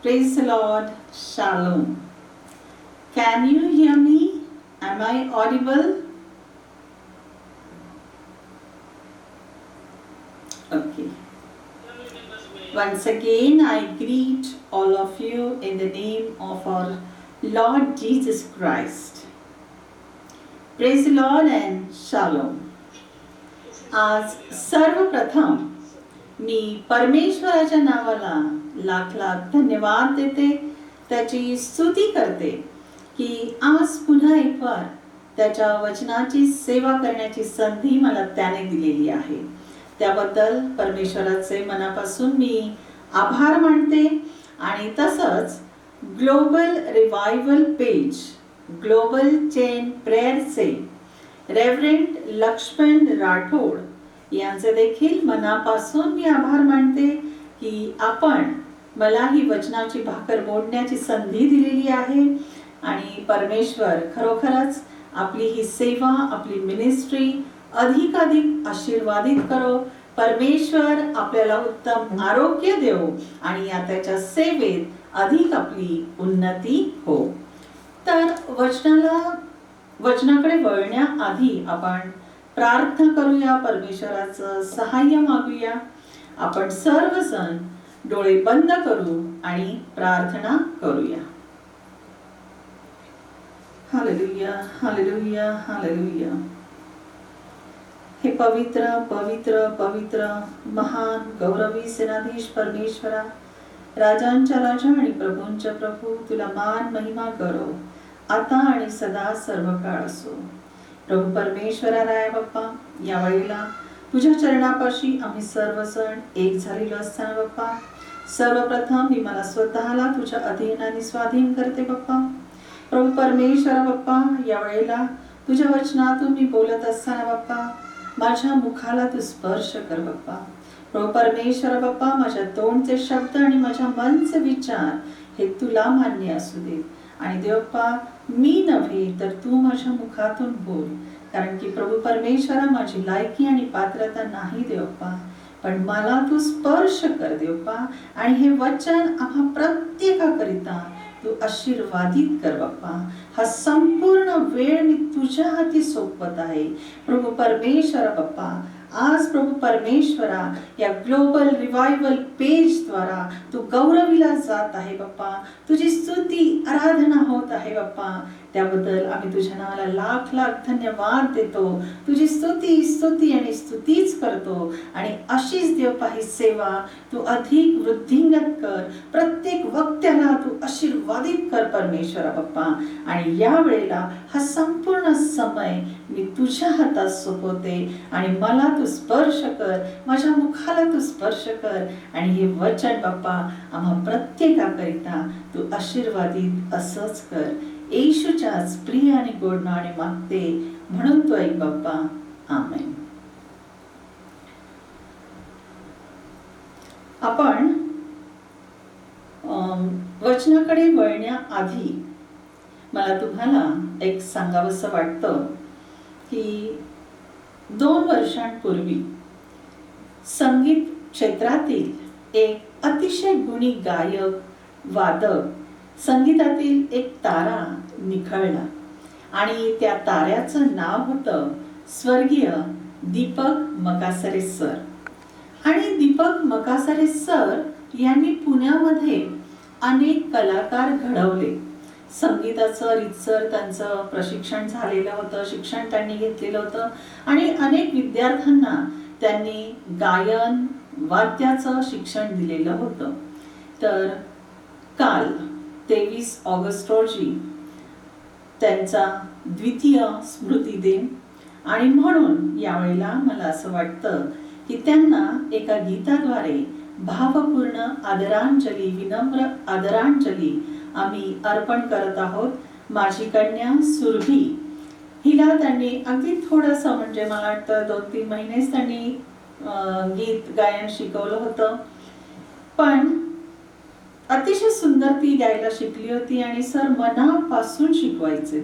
Praise the Lord. Shalom. Can you hear me? Am I audible? Okay. Once again, I greet all of you in the name of our Lord Jesus Christ. Praise the Lord and Shalom. आज सर्वप्रथम मी परमेश्वराच्या नावाला लाख लाख धन्यवाद देते, त्याची स्तुती करते की आज पुन्हा एक वार त्याच्या वचनाची सेवा करण्याची संधी मला त्याने दिलेली आहे. त्याबद्दल परमेश्वराचे मनापासून मी आभार मानते. आणि तसंच global revival page global chain प्रेयरचे रेव्हरंड लक्ष्मण राठोड यांचे देखील मनापासून मी आभार मानते की आपण मला ही वचनाची भाकर मोडण्याची संधी दिलेली आहे. आणि परमेश्वर खरोखरच आपली ही सेवा, आपली मिनिस्ट्री अधिकाधिक आशीर्वादित करो. परमेश्वर आपल्याला उत्तम आरोग्य देव आणि या त्याच्या सेवेत अधिक आपली उन्नती हो. तर वचनाकडे वळण्याआधी आपण प्रार्थना करूया, परमेश्वराचं सहाय्य मागूया. आपण सर्वजण डोळे बंद करू आणि प्रार्थना करूया. Hallelujah, hallelujah, hallelujah. हे पवित्र पवित्र पवित्र महान गौरवी सेनाधीश परमेश्वरा, राजांच्या राजा आणि प्रभूंच्या प्रभू, तुला मान महिमा करो आता आणि सदा सर्व काळ असो. प्रभू परमेश्वरा राया बाप्पा, या वेळेला तुझ्या चरणापाशी आम्ही सर्वजण एक झालेलो असताना बाप्पा, सर्वप्रथम मी मला स्वतःला तुझ्या अधीन आणि स्वाधीन करते बाप्पा. प्रभू परमेश्वरा बाप्पा, या वेळेला तुझ्या वचनातून मी बोलत असताना बाप्पा, माझ्या मुखाला तू स्पर्श कर बाप्पा. प्रभू परमेश्वरा बाप्पा, माझ्या तोंडचे शब्द आणि माझ्या मनचे विचार हे तुला मान्य असू दे. आणि देवप्पा, मी नव्हे तर तू माझ्या मुखातून बोल, कारण की प्रभू परमेश्वरा माझी लायकी आणि पात्रता नाही देवप्पा, पण मला तू स्पर्श कर देवप्पा. आणि हे वचन आम्हा प्रत्येकाकरिता तू आशीर्वादित कर बाप्पा. हा संपूर्ण वेळ मी तुझ्या हाती सोपवत आहे प्रभू परमेश्वरा बाप्पा. आज प्रभू परमेश्वरा, या ग्लोबल रिवायवल पेज द्वारा तू गौरविला जात आहे बाप्पा. तुझी स्तुती आराधना होत आहे बाप्पा. त्याबद्दल आम्ही तुझ्या नावाला लाख लाख धन्यवाद देतो. तुझी स्तुती आणि स्तुतीच करतो. आणि अशीच देवपा ही सेवा तू अधिक वृद्धिंगत कर. प्रत्येक वक्त्याला तू आशीर्वादित कर परमेश्वरा बाप्पा. आणि या वेळेला हा संपूर्ण समय मी तुझ्या हातात सोपवते. आणि मला तू स्पर्श कर, माझ्या मुखाला तू स्पर्श कर. आणि हे वचन बाप्पा आम्हा प्रत्येकाकरिता तू आशीर्वादित असंच कर. येशूच्याच प्रिय आणि गोड नावाने मागते, म्हणून तो ऐक बाप्पा. आमेन. आपण वचनाकडे वळण्याआधी मला तुम्हाला एक सांगावंसं वाटतं की 2 वर्षांपूर्वी संगीत क्षेत्रातील एक अतिशय गुणी गायक, वादक, संगीतातील एक तारा निखळला. आणि त्या ताऱ्याचं नाव होतं स्वर्गीय दीपक मकासरे सर. आणि दीपक मकासरे सर यांनी पुण्यामध्ये अनेक कलाकार घडवले. संगीताचं रीतसर त्यांचं प्रशिक्षण झालेलं होतं, शिक्षण त्यांनी घेतलेलं होतं. आणि अनेक विद्यार्थ्यांना त्यांनी गायन, वाद्याचं शिक्षण दिलेलं होतं. तर काल 23 ऑगस्ट रोजी त्यांचा द्वितीय स्मृती दिन. आणि म्हणून यावेळेला मला असं वाटतं की त्यांना एका गीताद्वारे भावपूर्ण आदरांजली, विनम्र आदरांजली आम्ही अर्पण करत आहोत. माझी कन्या सुरभी, हिला त्यांनी अगदी थोडंसं, म्हणजे मला वाटतं 2-3 महिनेच त्यांनी गीत गायन शिकवलं होतं. पण अतिशय सुंदर ती गायला शिकली होती आणि सर मनापासून शिकवायचे.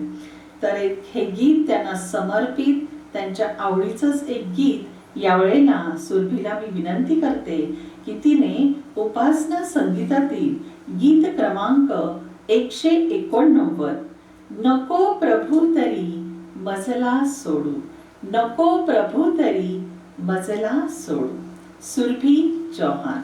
तर हे गीत त्यांना समर्पित, त्यांच्या आवडीचंच एक गीत यावेळेला सुरभीला मी विनंती करते की तिने उपासना संगीतातील गीत क्रमांक 189, नको प्रभू तरी मजला सोडू, नको प्रभू तरी मजला सोडू, सुरभी चौहान.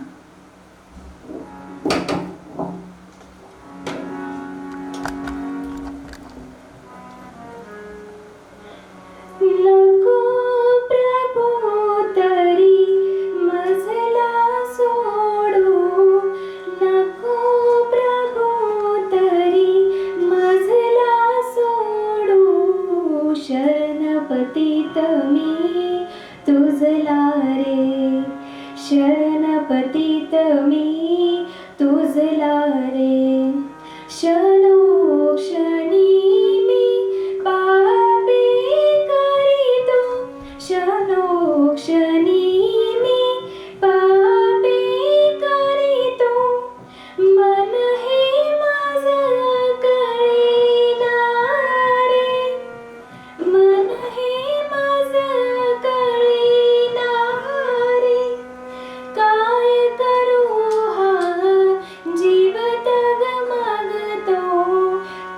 नको प्रभू तरी मजला सोडू, नको प्रभू तरी मजला सोडू, शरणपतीत मी तुझला रे, शरणपतीत मी तुझला रे, क्षणोक्षणी मी पापे करीतो, क्षणोक्षणी मी पापे करीतो, मन हे माझं कळेना रे, मन हे माझं कळेना रे, काय करू हा जीव तग मागतो,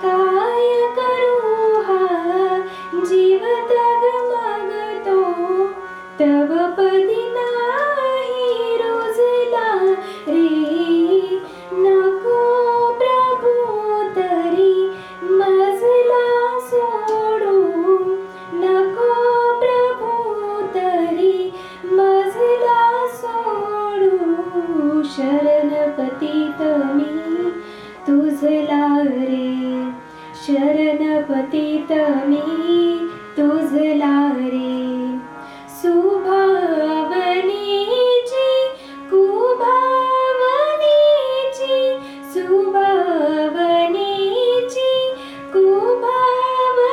काय करू हा जीव तग मागतो, तव पदी नाही रुजला रे, नको प्रभू तरी मजला सोडू, नको प्रभू तरी मजला सोडू, शरणपतीत मी तुझला रे, शरणपतीत मी तुझला रे, सुभावनेची कुभावनेची, सुभावनेची कुभावनेची,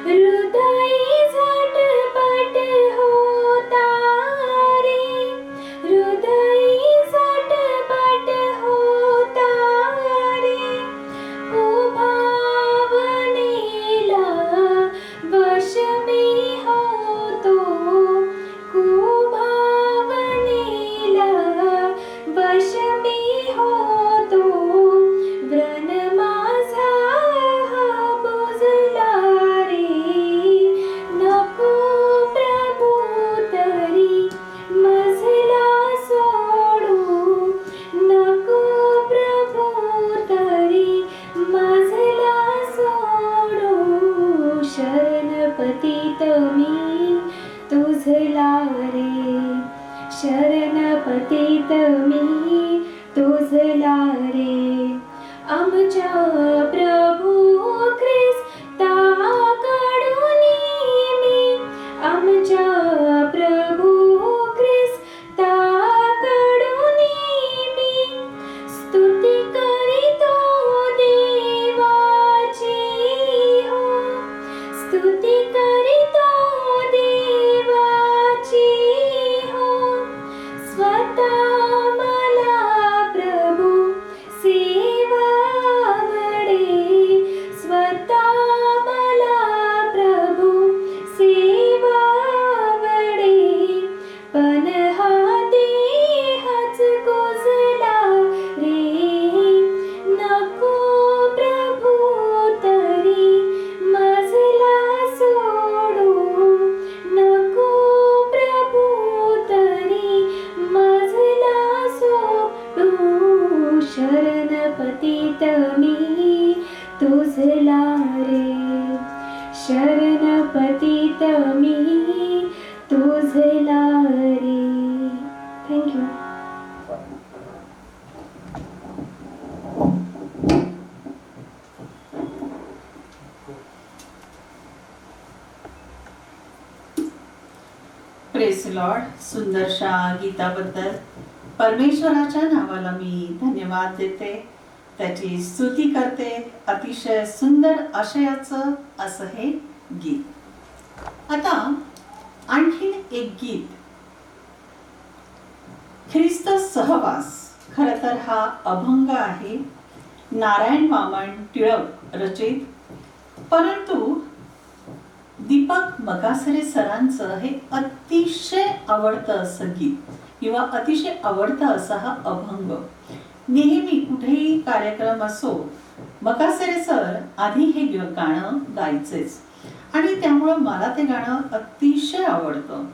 हृदय झटपट होता रे, हृदय झटपट होता रे, कुभावनेला वश मी होतो, कुभावनेला वश मी होतो, व्रण माझा हा बुजला रे, नको प्रभू तरी मजला सोडू, नको प्रभू तरी मजला सोडू, शरणपतीत मी तुझला रे, शरणपतीत मी तुझला रे, आमच्या प्रभू ख्रिस्ताकडून मी, आमच्या प्रभू ख्रिस्ताकडून मी स्तुती करीतो देवाची हो, स्तुती करीतो देवाची हो, स्वतः मला प्रभू सेवा आवडे, स्वतः मला प्रभू सेवा आवडे, पण हा देहच कुजला रे, नको प्रभू तरी मजला सोडू, नको प्रभू तरी मजला सोडू, शरणपतीत मी तुझला रे, शरणपतीत मी तुझला रे. थँक्यू. Praise Lord. सुंदरशा गीताबद्दल परमेश्वराच्या नावाला मी धन्यवाद देते, त्याची स्तुती करते. अतिशय सुंदर आशयाचं असं हे गीत. आता आणखीन एक गीत, ख्रिस्त सहवास. खरं तर हा अभंग आहे, नारायण वामन टिळक रचित, परंतु दीपक मगासरे सरांचं हे अतिशय आवडतं असं गीत. किंवा अतिशय आवडता असा हा अभंग. नेहमी कुठेही कार्यक्रम असो, मकासरे सर आधी हे गाणं गायचेच आणि त्यामुळं मला ते गाणं अतिशय आवडतं.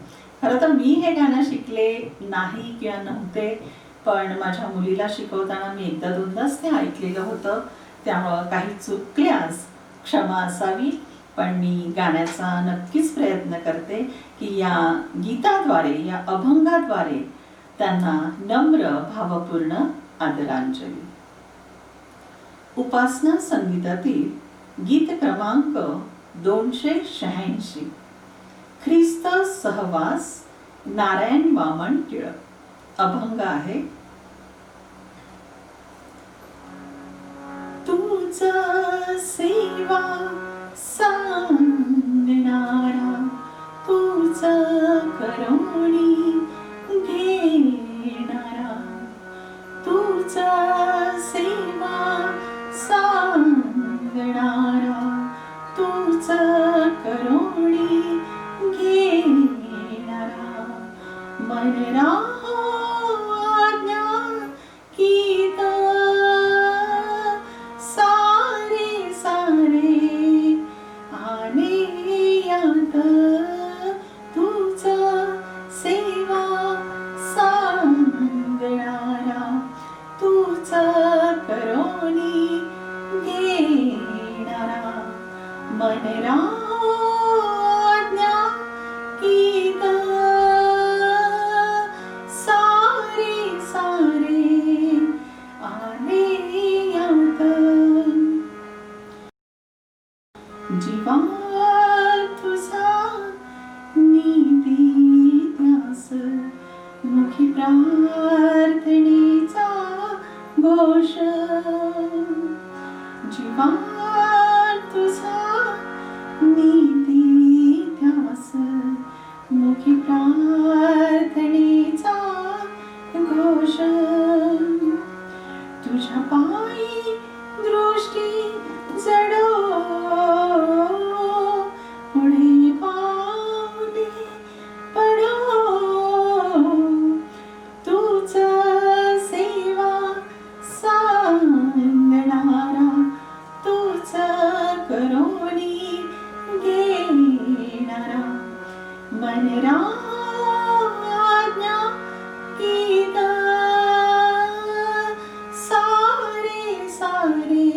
खरं तर मी हे गाणं शिकले नाही किंवा नव्हते, पण माझ्या मुलीला शिकवताना मी एकदा दोनदाच ते ऐकलेलं होतं. त्यामुळं काही चुकल्यास क्षमा असावी, पण मी गाण्याचा नक्कीच प्रयत्न करते की या गीताद्वारे, या अभंगाद्वारे त्यांना नम्र भावपूर्ण आदरांजली. उपासना संगीतातील गीत क्रमांक 286, ख्रिस्त सहवास, नारायण वामन टिळक. अभंग आहे. तुझा सेवा सांगणारा, तुझा करुणी घेणारा, तुझा सेवा सांगणारा, तुझा करुणी घेणारा, मन राहो आज्ञा गीत सारे सारे आने यात, तुझा सेवा सांगणारा, तुझा करुणी घेणारा, मन राहो आज्ञा गीत सारे सारे आने यात. जीवा तुझा निधी ध्यास, मुखी प्रार्थनेचा घोष. जीवा तुझा निधी ध्यास, मुखी प्रार्थनेचा घोष. तुझ्या पायी दृष्टी जडो, पुढे पावले पडो, तुझा सेवा सांगणारा, तुझा करुणी घेणारा, मन आज्ञा गीत सारे सारे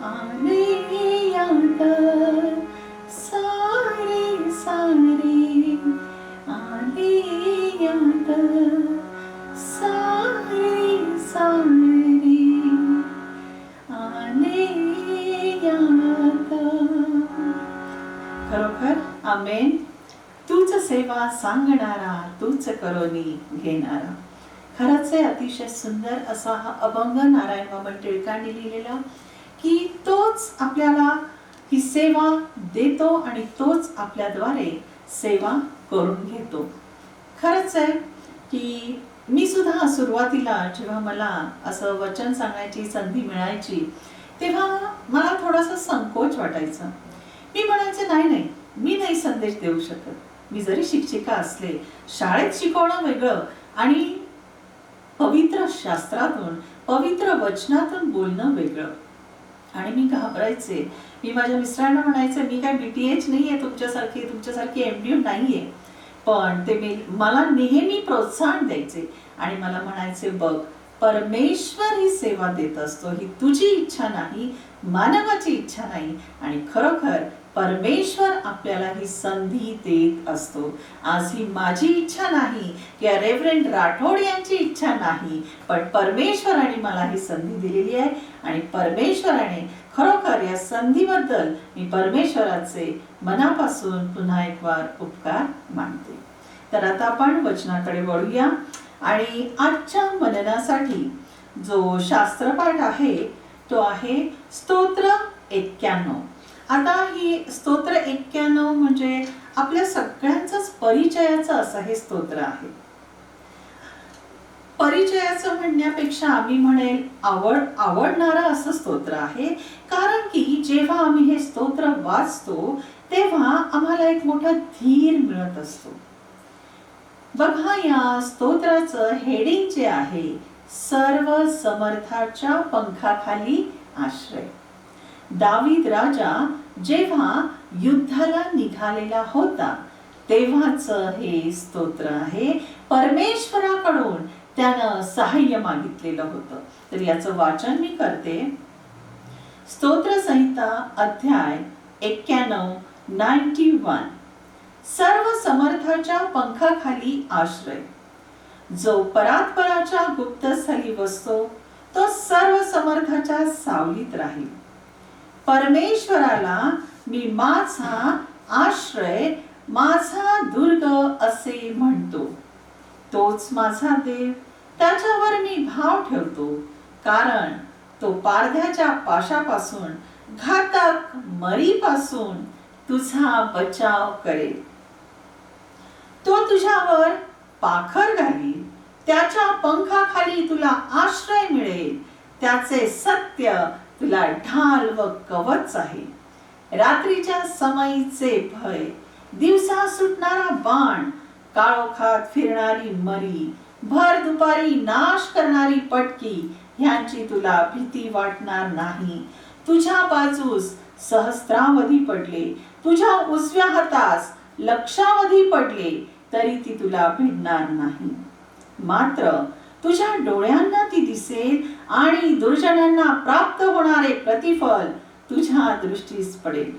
आने यात, सारे सारे आने यात, सारे सारे आने यात. खरोखर आमेन. तूच सेवा सांगणारा, तूच करुणी घेणारा. खरंच आहे, अतिशय सुंदर असा हा अभंग नारायण वामन टिळकांनी लिहिलेला, की तोच आपल्याला ही सेवा देतो आणि तोच आपल्याद्वारे सेवा करून घेतो. खरंच आहे की मी सुद्धा सुरुवातीला जेव्हा मला असं वचन सांगायची संधी मिळायची, तेव्हा मला थोडासा संकोच वाटायचा. मी म्हणायचे नाही, मी नाही संदेश देऊ शकत. मी जरी शिक्षिका असले, शाळेत शिकवणं वेगळं आणि पवित्र शास्त्रातून, पवित्र वचनातून बोलणं वेगळं. आणि मी घाबरायचे. मी माझ्या मिस्टरांना म्हणायचे, मी काय BTH नाहीये, तुमच्यासारखी MD नाहीये. पण ते मला नेहमी प्रोत्साहन द्यायचे आणि मला म्हणायचे, बघ, परमेश्वर ही सेवा देत असतो, ही तुझी इच्छा नाही, मानवाची इच्छा नाही. आणि खरोखर परमेश्वर आपल्याला ही संधी देत असतो. आज ही माझी इच्छा नाही किंवा रेव्हरंड राठोड यांची इच्छा नाही, पण परमेश्वराने मला ही संधी दिलेली आहे आणि परमेश्वराने खरोखर या संधीबद्दल मी परमेश्वराचे मनापासून पुन्हा एक वार उपकार मानते. तर आता आपण वचनाकडे वळूया आणि आजच्या मननासाठी जो शास्त्रपाठ आहे तो आहे स्तोत्र 91. आता ही स्तोत्र 91 म्हणजे आपल्या सगळ्यांचाच परिचयाचं असं हे स्तोत्र आहे. परिचयाचं म्हणण्यापेक्षा आम्ही म्हणेल आवडणारं असं स्तोत्र आहे, कारण की जेव्हा आम्ही हे स्तोत्र वाचतो तेव्हा आम्हाला एक मोठा धीर मिळत असतो. बघा, या स्तोत्राचं हेडिंग जे आहे, सर्व समर्थाच्या पंखाखाली आश्रय. दावीद राजा जेव्हा युद्धाला निघालेला होता तेव्हाच हे स्तोत्र आहे. परमेश्वराकडून त्यानं सहाय्य मागितलेलं होतं. तर याचं वाचन मी करते. स्तोत्र संहिता अध्याय 91, 91. सर्व समर्थाच्या पंखाखाली आश्रय. जो परात्पराच्या गुप्तस्थली बसतो तो सर्व समर्थाच्या सावलीत राहील. परमेश्वराला मी माझा आश्रय, माझा दुर्ग असे म्हणतो. तोच माझा देव, त्याच्यावर मी भाव ठेवतो, कारण तो पारध्याच्या पाशापासून, घातक मरीपासून तुझा बचाव करेल. तो तुझ्यावर पाखर घालील, त्याच्या पंखाखाली तुला आश्रय मिळेल. त्याचे सत्य तुला ढाल व कवच आहे. रात्रीच्या समयीचे भय, दिवसा सुटणारा बाण, काळोखात फिरणारी मरी, भर दुपारी नाश करणारी पटकी, ह्यांची तुला भीती वाटणार नाही. तुझ्या बाजूस सहस्रावधी पडले, तुझ्या उजव्या हातास लक्षावधी पडले, तरी ती तुला भिडणार नाही. मात्र तुझ्या डोळ्यांना ती दिसेल आणि दुर्जनांना प्राप्त होणारे प्रतिफल तुझ्या दृष्टीस पडेल.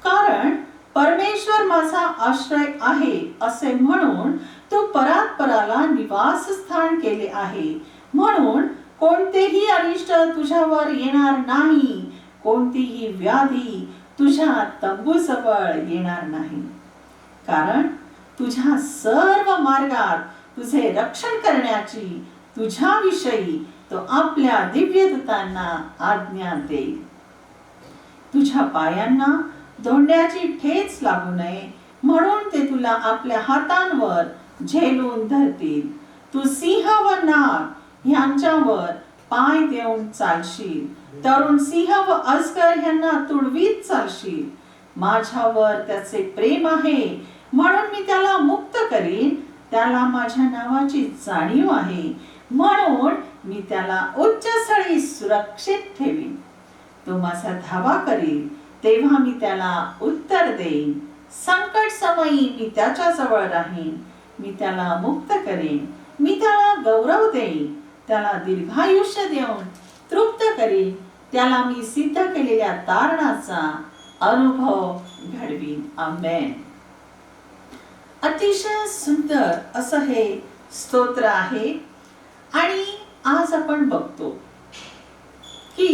कारण परमेश्वर माझा आश्रय आहे असे म्हणून तू परात्पराला निवासस्थान केले आहे. म्हणून कोणतेही अनिष्ट तुझ्यावर येणार नाही, कोणतीही व्याधी तुझ्या तंबूजवळ येणार नाही. कारण तुझ्या सर्व मार्गात तुझे रक्षण करण्याची तुझ्याविषयी तो आपल्या दिव्यदूतांना आज्ञा देईल. तुझ्या पायांना धोंड्याची ठेच लागू नये म्हणून ते तुला आपल्या हातांवर झेलून धरतील. तू सिंह व नाग यांच्यावर पाय देऊन चालशील, तरुण सिंह व अजगर यांना तुडवीत चालशील. माझ्यावर त्याचे प्रेम आहे म्हणून मी त्याला मुक्त करीन. त्याला माझ्या नावाची जाणीव आहे म्हणून मी त्याला उच्च स्थळी सुरक्षित ठेवीन. तो माझा धावा करील तेव्हा मी त्याला उत्तर देईन. संकट समयी मी त्याच्या जवळ राहीन. मी त्याला मुक्त करेन, मी त्याला गौरव देईन. त्याला दीर्घायुष्य देऊन तृप्त करीन. त्याला मी सिद्ध केलेल्या तारणाचा अनुभव घडवीन. आमेन. अतिशय सुंदर असं हे स्तोत्र आहे. आणि आज आपण बघतो की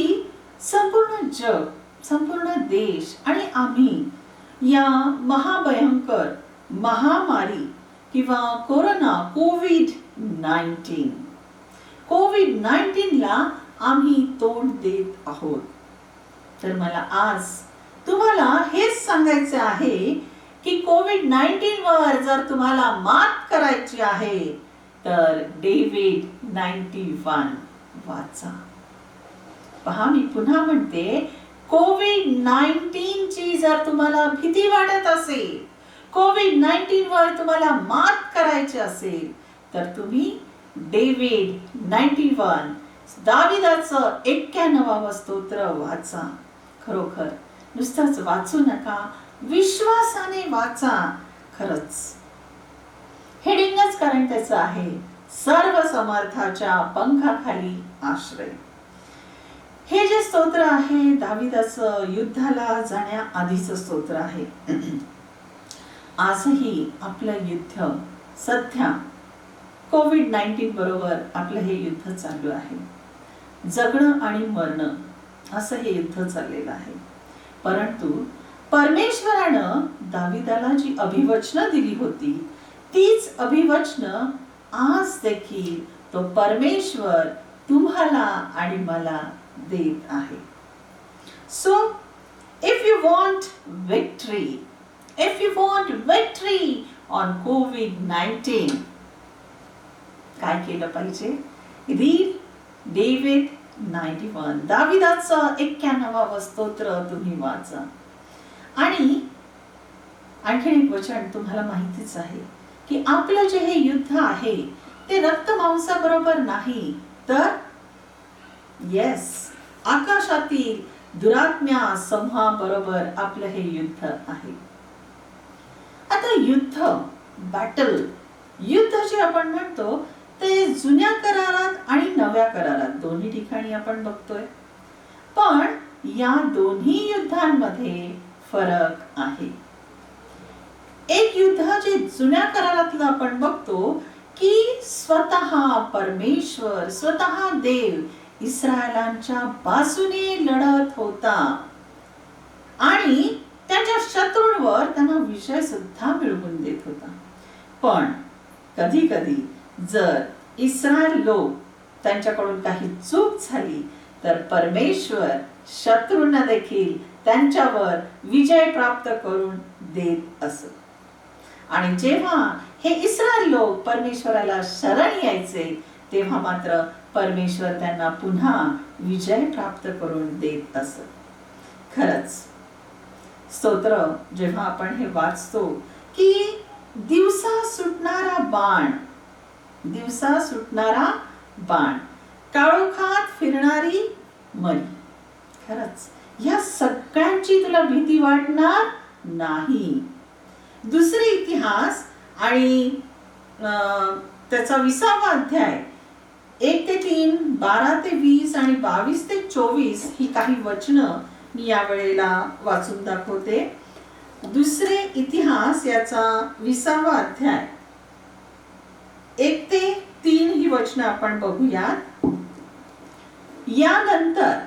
संपूर्ण जग, संपूर्ण देश आणि आम्ही या महाभयंकर महामारी किंवा कोविड-19 ला आम्ही तोंड देत आहोत. तर मला आज तुम्हाला हेच सांगायचे आहे की कोविड-19 वर जर तुम्हाला मात करायची आहे तर डेव्हिड 91 वाचा. पहा, मी पुन्हा म्हणते, कोविड-19 ची जर तुम्हाला भीती वाटत असेल, कोविड-19 वर तुम्हाला मात करायची असेल तर तुम्ही डेव्हिड 91 दाविदाचं 91 स्तोत्र वाचा. खरोखर नुसतंच वाचू नका, विश्वासाने वाचा. खरंच हेडिंगच कारण त्याचं आहे, सर्व समर्थाच्या पंखाखाली आश्रय. हे जे स्तोत्र आहे दाविदाचं युद्धाला जाण्याआधीचं स्तोत्र आहे. आजही आपलं युद्ध सध्या कोविड-19 बरोबर आपलं हे युद्ध चालू आहे. जगणं आणि मरणं असं हे युद्ध चाललेलं आहे. परंतु परमेश्वरानं दाविदाला जी अभिवचनं दिली होती तीच अभिवचनं आज देखील तो परमेश्वर तुम्हाला आणि मला देत आहे. So if you want victory on COVID-19, काय केलं पाहिजे? रीड डेव्हिड 91 दाविदाचं 91 स्तोत्र तुम्ही वाचा. आणि आणखीन एक वचन तुम्हाला माहितीच आहे की आपलं जे हे युद्ध आहे ते रक्त मांसाबरोबर नाही, तर येस, आकाशातील दुरात्म्या समूहाबरोबर आपलं हे युद्ध आहे. आता युद्ध, बॅटल, युद्ध जे आपण म्हणतो ते जुन्या करारात आणि नव्या करारात दोन्ही ठिकाणी आपण बघतोय. पण या दोन्ही युद्धांमध्ये फरक आहे. एक युद्ध जे जुन्या करारातलं आपण बघतो की स्वतः परमेश्वर, स्वतः देव इस्रायलांच्या बाजूने लढत होता आणि त्यांच्या शत्रूंवर त्यांना विजय सुद्धा मिळवून देत होता. पण कधी कधी जर इस्रायल लोक त्यांच्याकडून काही चूक झाली तर परमेश्वर शत्रूंना देखील त्यांच्यावर विजय प्राप्त करून देत असत. आणि जेव्हा हे इस्रायल लोक परमेश्वराला शरण यायचे तेव्हा मात्र परमेश्वर त्यांना पुन्हा विजय प्राप्त करून देत असत. खरंच स्तोत्र, जेव्हा आपण हे वाचतो की दिवसा सुटणारा बाण, दिवसा सुटणारा बाण, काळोखात फिरणारी मरी, खरंच या सगळ्यांची तुला भीती वाटणार नाही. दुसरे इतिहास आणि त्याचा 20वा अध्याय 1 ते 3, 12 ते 20 आणि 22 ते 24 ही काही वचनं मी या वेळेला वाचून दाखवते. दुसरे इतिहास याचा 20वा अध्याय 1 ते 3 ही वचनं आपण बघूयात. यानंतर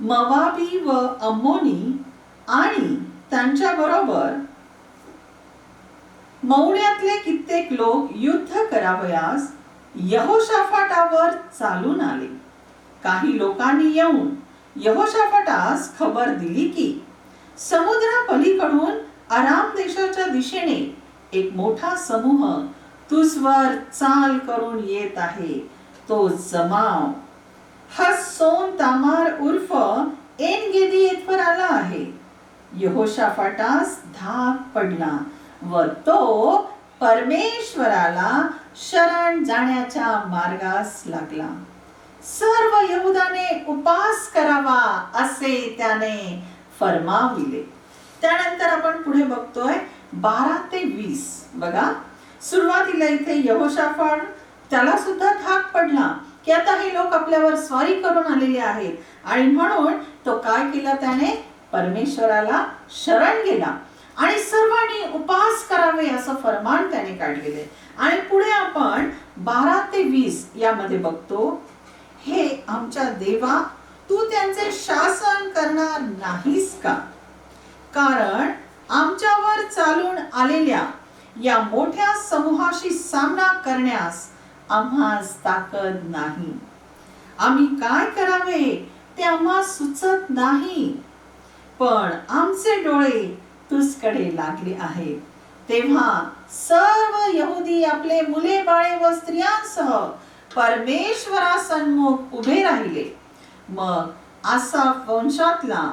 मोवाबी व अम्मोनी आणि त्यांच्या बरोबर मौण्यातले कित्येक लोक युद्ध करावयास यहोशाफाटावर चालून आले. काही लोकांनी येऊन यहोशाफाटास खबर दिली की समुद्रापलीकडून अराम देशाच्या दिशेने एक मोठा समूह तुझवर चाल करून येत आहे. तो जमाव हस्सोन तामार उर्फ एन गेदी येथवर आला आहे. यहोशाफाटास धाक पडला व तो परमेश्वराला शरण जाण्याच्या मार्गास लागला. सर्व यहुदाने उपास करावा असे त्याने फरमाविले. त्यानंतर आपण पुढे बघतोय 12 ते 20. बघा, सुरुवातीला इथे यहोशाफाट त्याला सुद्धा धाक पडला की आता हे लोक आपल्यावर स्वारी करून आलेले आहेत आणि म्हणून तो काय केला, त्याने परमेश्वराला शरण गेला आणि सर्वांनी उपास करावे असं फरमान त्याने काढलेले. आणि पुढे आपण 12 ते 20 यामध्ये बघतो, हे आमच्या देवा, तू त्यांचे शासन करणार नाहीस का? कारण आमच्यावर चालून आलेल्या या मोठ्या समूहाशी सामना करण्यास आम्हास ताकद नाही. आम्ही काय करावे ते आम्हास सुचत नाही. पण आमचे डोळे तुझकडे लागले आहेत. तेव्हा सर्व यहुदी आपले मुले बाळे व स्त्रियांसह परमेश्वरासन्मुख उभे राहिले. मग आसाफ वंशातला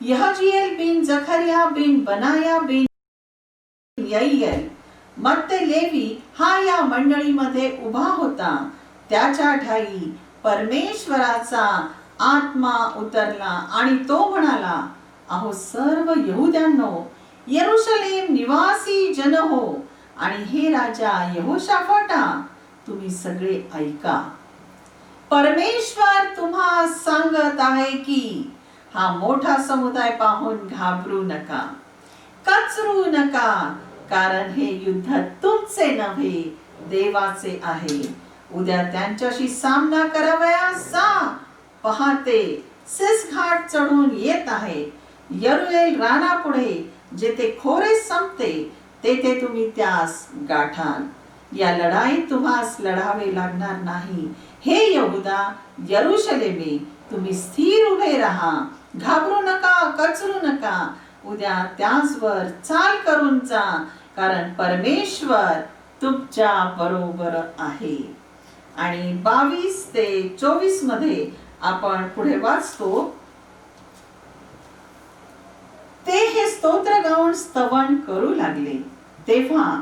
यहजिएल बिन जखरिया बिन बनाया बिन यईएल मत्ते लेवी हा या मंडळीमध्ये उभा होता. त्याच्या ठाई परमेश्वराचा आत्मा उतरला आणि तो म्हणाला, अहो सर्व यहुद्यांनो, यरूशलेम निवासी जन हो आणि हे राजा यहोशाफाटा, तुम्ही सगळे ऐका. परमेश्वर तुम्हा सांगत आहे की हा मोठा समुदाय पाहून घाबरू नका, कचरू नका, कारण हे युद्ध तुमचे नव्हे, देवाचे आहे. उद्या त्यांच्याशी सामना करावयास जा. पहाते सिस घाट चढून येत आहे. यरुएल रानापुढे जेथे खोरे संपते तेथे तुम्ही त्यास गाठाल. या लढाईत तुम्हास लढावे लागणार नाही. हे यहुदा, यरूशलेमे, तुम्ही स्थिर उभे राहा, घाबरू नका, कचरू नका. उद्या त्याचवर चाल करून जा, कारण परमेश्वर तुमच्या बरोबर आहे. आणि 22 ते 24 मध्ये आपण पुढे वाचतो, ते हे स्तोत्र गाऊन स्तवन करू लागले. तेव्हा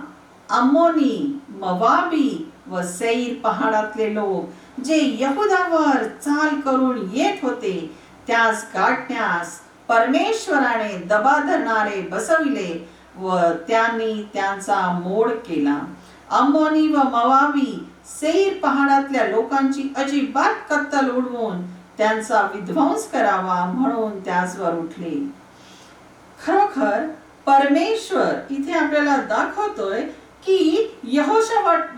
अम्मोनी, मवाबी व सैर पहाडातले लोक जे यहुदावर चाल करून येत होते त्यास गाठण्यास परमेश्वराने दबा धरणारे बसविले व त्यांनी त्यांचा मोड केला. अम्मोनी व मवाबी सैर पहाडातल्या लोकांची अजिबात कत्तल उडवून त्यांचा विध्वंस करावा म्हणून त्याचवर उठले. खरोखर परमेश्वर इथे आपल्याला दाखवतोय की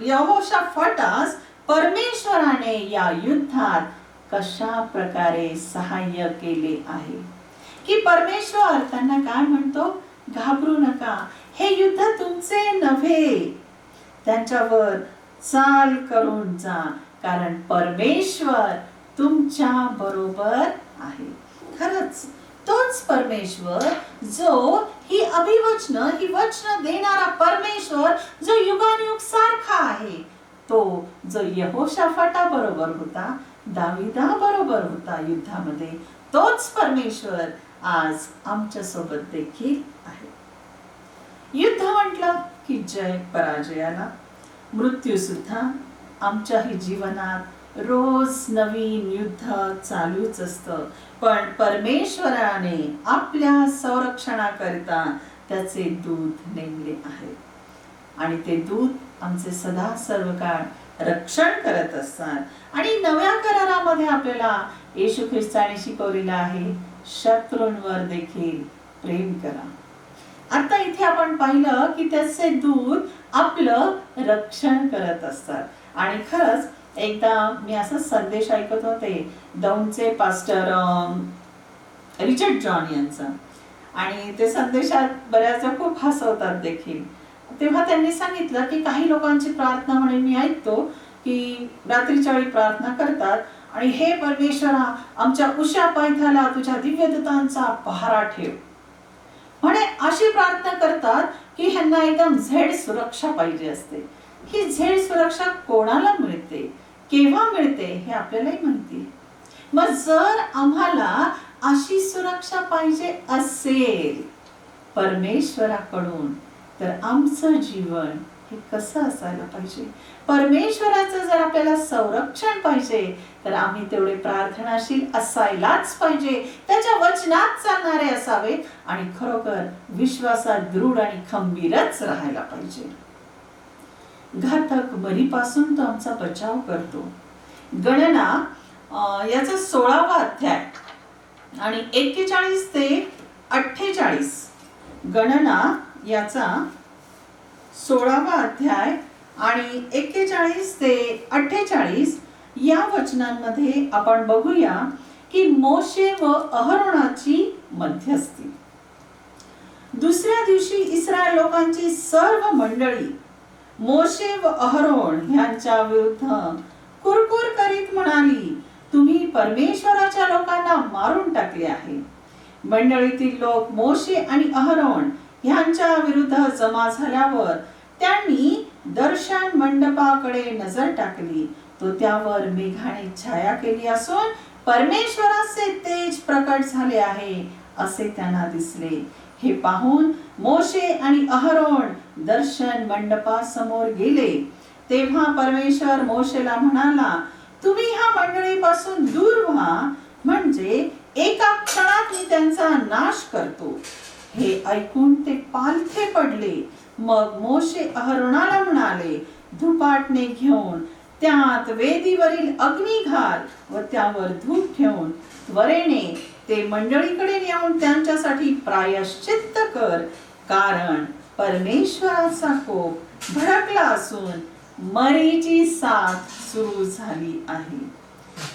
यहोशाफाटास परमेश्वराने या युद्धात कशा प्रकारे सहाय्य केले आहे. की परमेश्वर त्यांना काय म्हणतो, घाबरू नका, हे युद्ध तुमचे नव्हे, त्यांच्यावर चाल करून जा, कारण परमेश्वर तुमच्या बरोबर आहे. खरंच तोच परमेश्वर जो ही अभिवचन, ही वचन देणारा परमेश्वर जो युगानुयुग सारखा आहे, तो जो यहोशाफाटा बरोबर होता, दाविदा बरोबर होता युद्धामध्ये, तोच परमेश्वर आज आमच्या सोबत देखील आहे. युद्ध म्हटलं की जय पराजयाला, मृत्यू सुद्धा आमच्याही जीवनात रोज नवीन युद्ध चालूच असतं. पण परमेश्वराने आपल्या संरक्षणाकरिता त्याचे दूत नेमले आहे आणि ते दूत आमचे सदा सर्व काळ रक्षण करत असतात. आणि नव्या करारामध्ये आपल्याला येशू ख्रिस्ताने शिकवलेलं आहे, शत्रूंवर देखील प्रेम करा. आता इथे आपण पाहिलं की त्याचे दूत आपलं रक्षण करत असतात. आणि खरंच एकदा मी असा संदेश ऐकत होते दौंडचे पास्टर रिचर्ड जॉन यांचा, आणि ते संदेशात बऱ्याचदा खूप हसवतात देखील. तेव्हा त्यांनी सांगितलं की काही लोकांची प्रार्थना म्हणे मी ऐकतो की रात्रीच्या वेळी प्रार्थना करतात आणि हे परमेश्वरा, आमच्या उशा पायथ्याला तुझ्या दिव्यदूतांचा पहारा ठेव. म्हणे अशी प्रार्थना करतात की ह्यांना एकदम झेड सुरक्षा पाहिजे असते. ही झेड सुरक्षा कोणाला मिळते, केव्हा मिळते हे आपल्यालाही माहिती. मग जर आम्हाला अशी सुरक्षा पाहिजे असेल परमेश्वराकडून, तर आमचं जीवन हे कसं असायला पाहिजे. परमेश्वराचं जर आपल्याला संरक्षण पाहिजे तर आम्ही तेवढे प्रार्थनाशील असायलाच पाहिजे, त्याच्या वचनात चालणारे असावे आणि खरोखर विश्वासात दृढ आणि खंबीरच राहायला पाहिजे. घातक मरीपासून तो आमचा बचाव करतो. गणना याचा 16वा अध्याय आणि 41 ते 48, गणना याचा 16वा अध्याय आणि 41 ते 48 या वचनांमध्ये आपण बघूया की मोशे व अहरोनाची मध्यस्थी. दुसऱ्या दिवशी इस्रायल लोकांची सर्व मंडळी मोशे व अहरोन यांच्या विरुद्ध कुरकुर करीत म्हणाली, तुम्ही परमेश्वराच्या लोकांना मारून टाकले आहे. मंडळीतील लोक मोशे आणि अहरोन यांच्या विरुद्ध जमा झाल्यावर त्यांनी दर्शन मंडपाकडे नजर टाकली. तो त्यावर मेघाने छाया केली असून परमेश्वराचे तेज प्रकट झाले आहे असे त्यांना दिसले. हे पाहून मोशे आणि अहरोन दर्शन मंडपासमोर गेले. तेव्हा परमेश्वर मोशेला म्हणाला, तुम्ही ह्या मंडळीपासून दूर व्हा, म्हणजे एका क्षणात मी त्यांचा नाश करतो. हे ऐकून ते पालथे पडले. मग मोशे अहरोनाला म्हणाले, धुपाटणे घेऊन त्यात वेदीवरील अग्नी घाल व त्यावर धूप ठेवून त्वरेने ते मंडळीकडे नेऊन त्यांच्यासाठी प्रायश्चित्त कर, कारण परमेश्वराचा कोप भडकला असून मरीची साथ सुरू झाली आहे.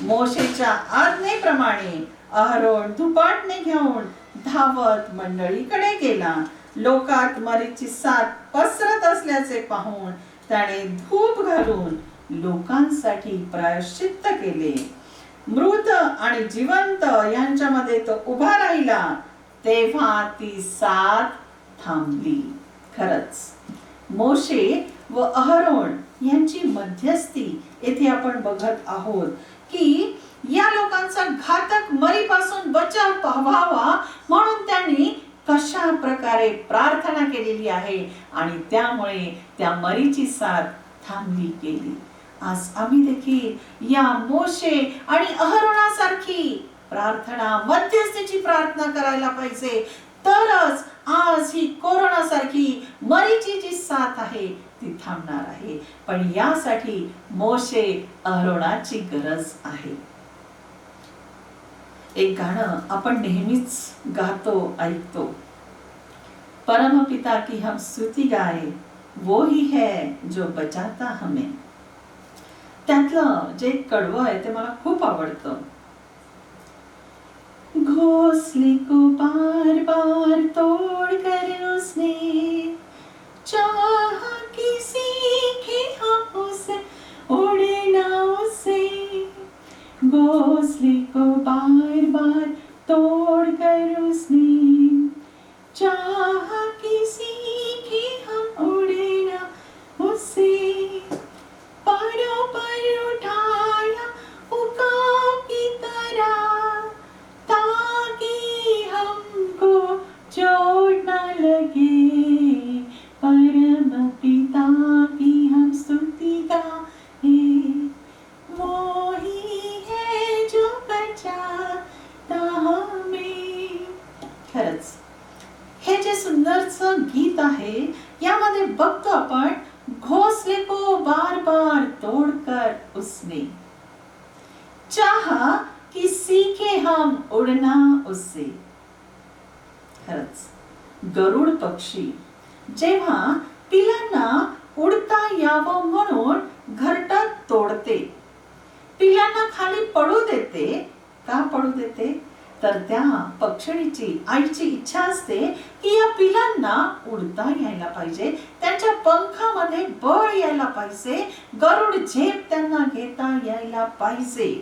मोशेच्या आज्ञेप्रमाणे अहरोन धुपाटणे घेऊन धावत मंडळीकडे गेला. लोकात मरीची साथ पसरत असल्याचे पाहून त्याने धूप घालून लोकांसाठी प्रायश्चित्त केले. मृत आणि जिवंत यांच्यामध्ये तो उभा राहिला, तेव्हा ती साथ थांबली. खरंच मोशे व अहरोन यांची मध्यस्थी येथे आपण बघत आहोत की या लोकांचा घातक मरीपासून बचाव व्हावा म्हणून त्यांनी अशा प्रकारे प्रार्थना केलेली आहे आणि त्यामुळे त्या मरीची साथ थांबली गेली. आज आम्ही देखील या मोशे आणि अहरोनासारखी प्रार्थना, मध्यस्थीची प्रार्थना करायला पाहिजे. तरच आज ही कोरोनासारखी मरीची जी साथ आहे ती थांबणार आहे. पण यासाठी मोशे अहरोनाची गरज आहे. एक गाणं आपण नेहमीच गातो, ऐकतो. परमपिता की हम स्तुति गाए, वो ही है जो बचाता हमें. त्यातलं जे कडवं आहे ते मला खूप आवडतं. घोंसले को बार बार तोड़ कर उसने चाहा कि सीखे हम उसे उड़ना उसे. घोंसले को बार बार तोड़ कर उसने चाहा कि सीखे हम उड़ना उसे. परों पर उठाया उकाब की तरह ताकि हमको चोट न लगे. परम पिता की हम स्तुति गाए, वो ही है जो बचाता हमें. खरंच हे जे सुंदरचं गीत आहे यामध्ये बघतो आपण, घोंसले को बार बार तोड़कर उसने चाहा कि सीखे हम उड़ना उससे. खरंच गरुड पक्षी जेव्हा पिलांना उडता यावं म्हणून घरटं तोडते, पिलांना खाली पडू देते. का पडू देते? तर त्या पक्षिणीची, आईची इच्छा असते की या पिलांना उडता यायला पाहिजे, त्यांच्या पंखामध्ये बळ यायला पाहिजे, गरुड झेप त्यांना घेता यायला पाहिजे.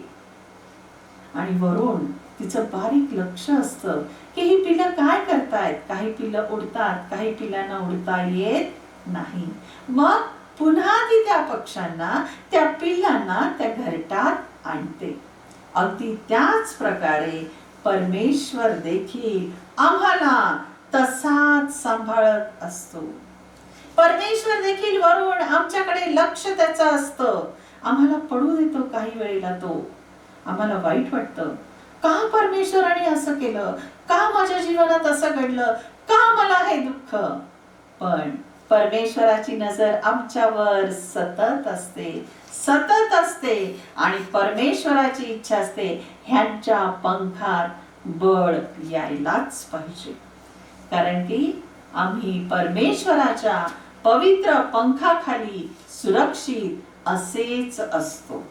आणि वरून तिचं बारीक लक्ष असतं की ही पिलं काय करतायत. काही पिलं उडतात, काही पिलांना उडता येत नाही. मग पुन्हा ती त्या पक्ष्यांना, त्या पिल्लांना त्या घरटात आणते. अगदी त्याच प्रकारे परमेश्वर देखील आम्हाला तसाच सांभाळत असतो. परमेश्वर देखील वरून आमच्याकडे लक्ष त्याचं असतं. आम्हाला पडू देतो काही वेळेला तो. आम्हाला वाईट वाटतं, का परमेश्वराने असं केलं, का माझ्या जीवनात असं घडलं, का मला हे दुःख. पण परमेश्वराची नजर आमच्यावर सतत असते, सतत असते. आणि परमेश्वराची इच्छा असते ह्यांच्या पंखात बळ यायलाच पाहिजे. कारण की आम्ही परमेश्वराच्या पवित्र पंखाखाली सुरक्षित असेच असतो.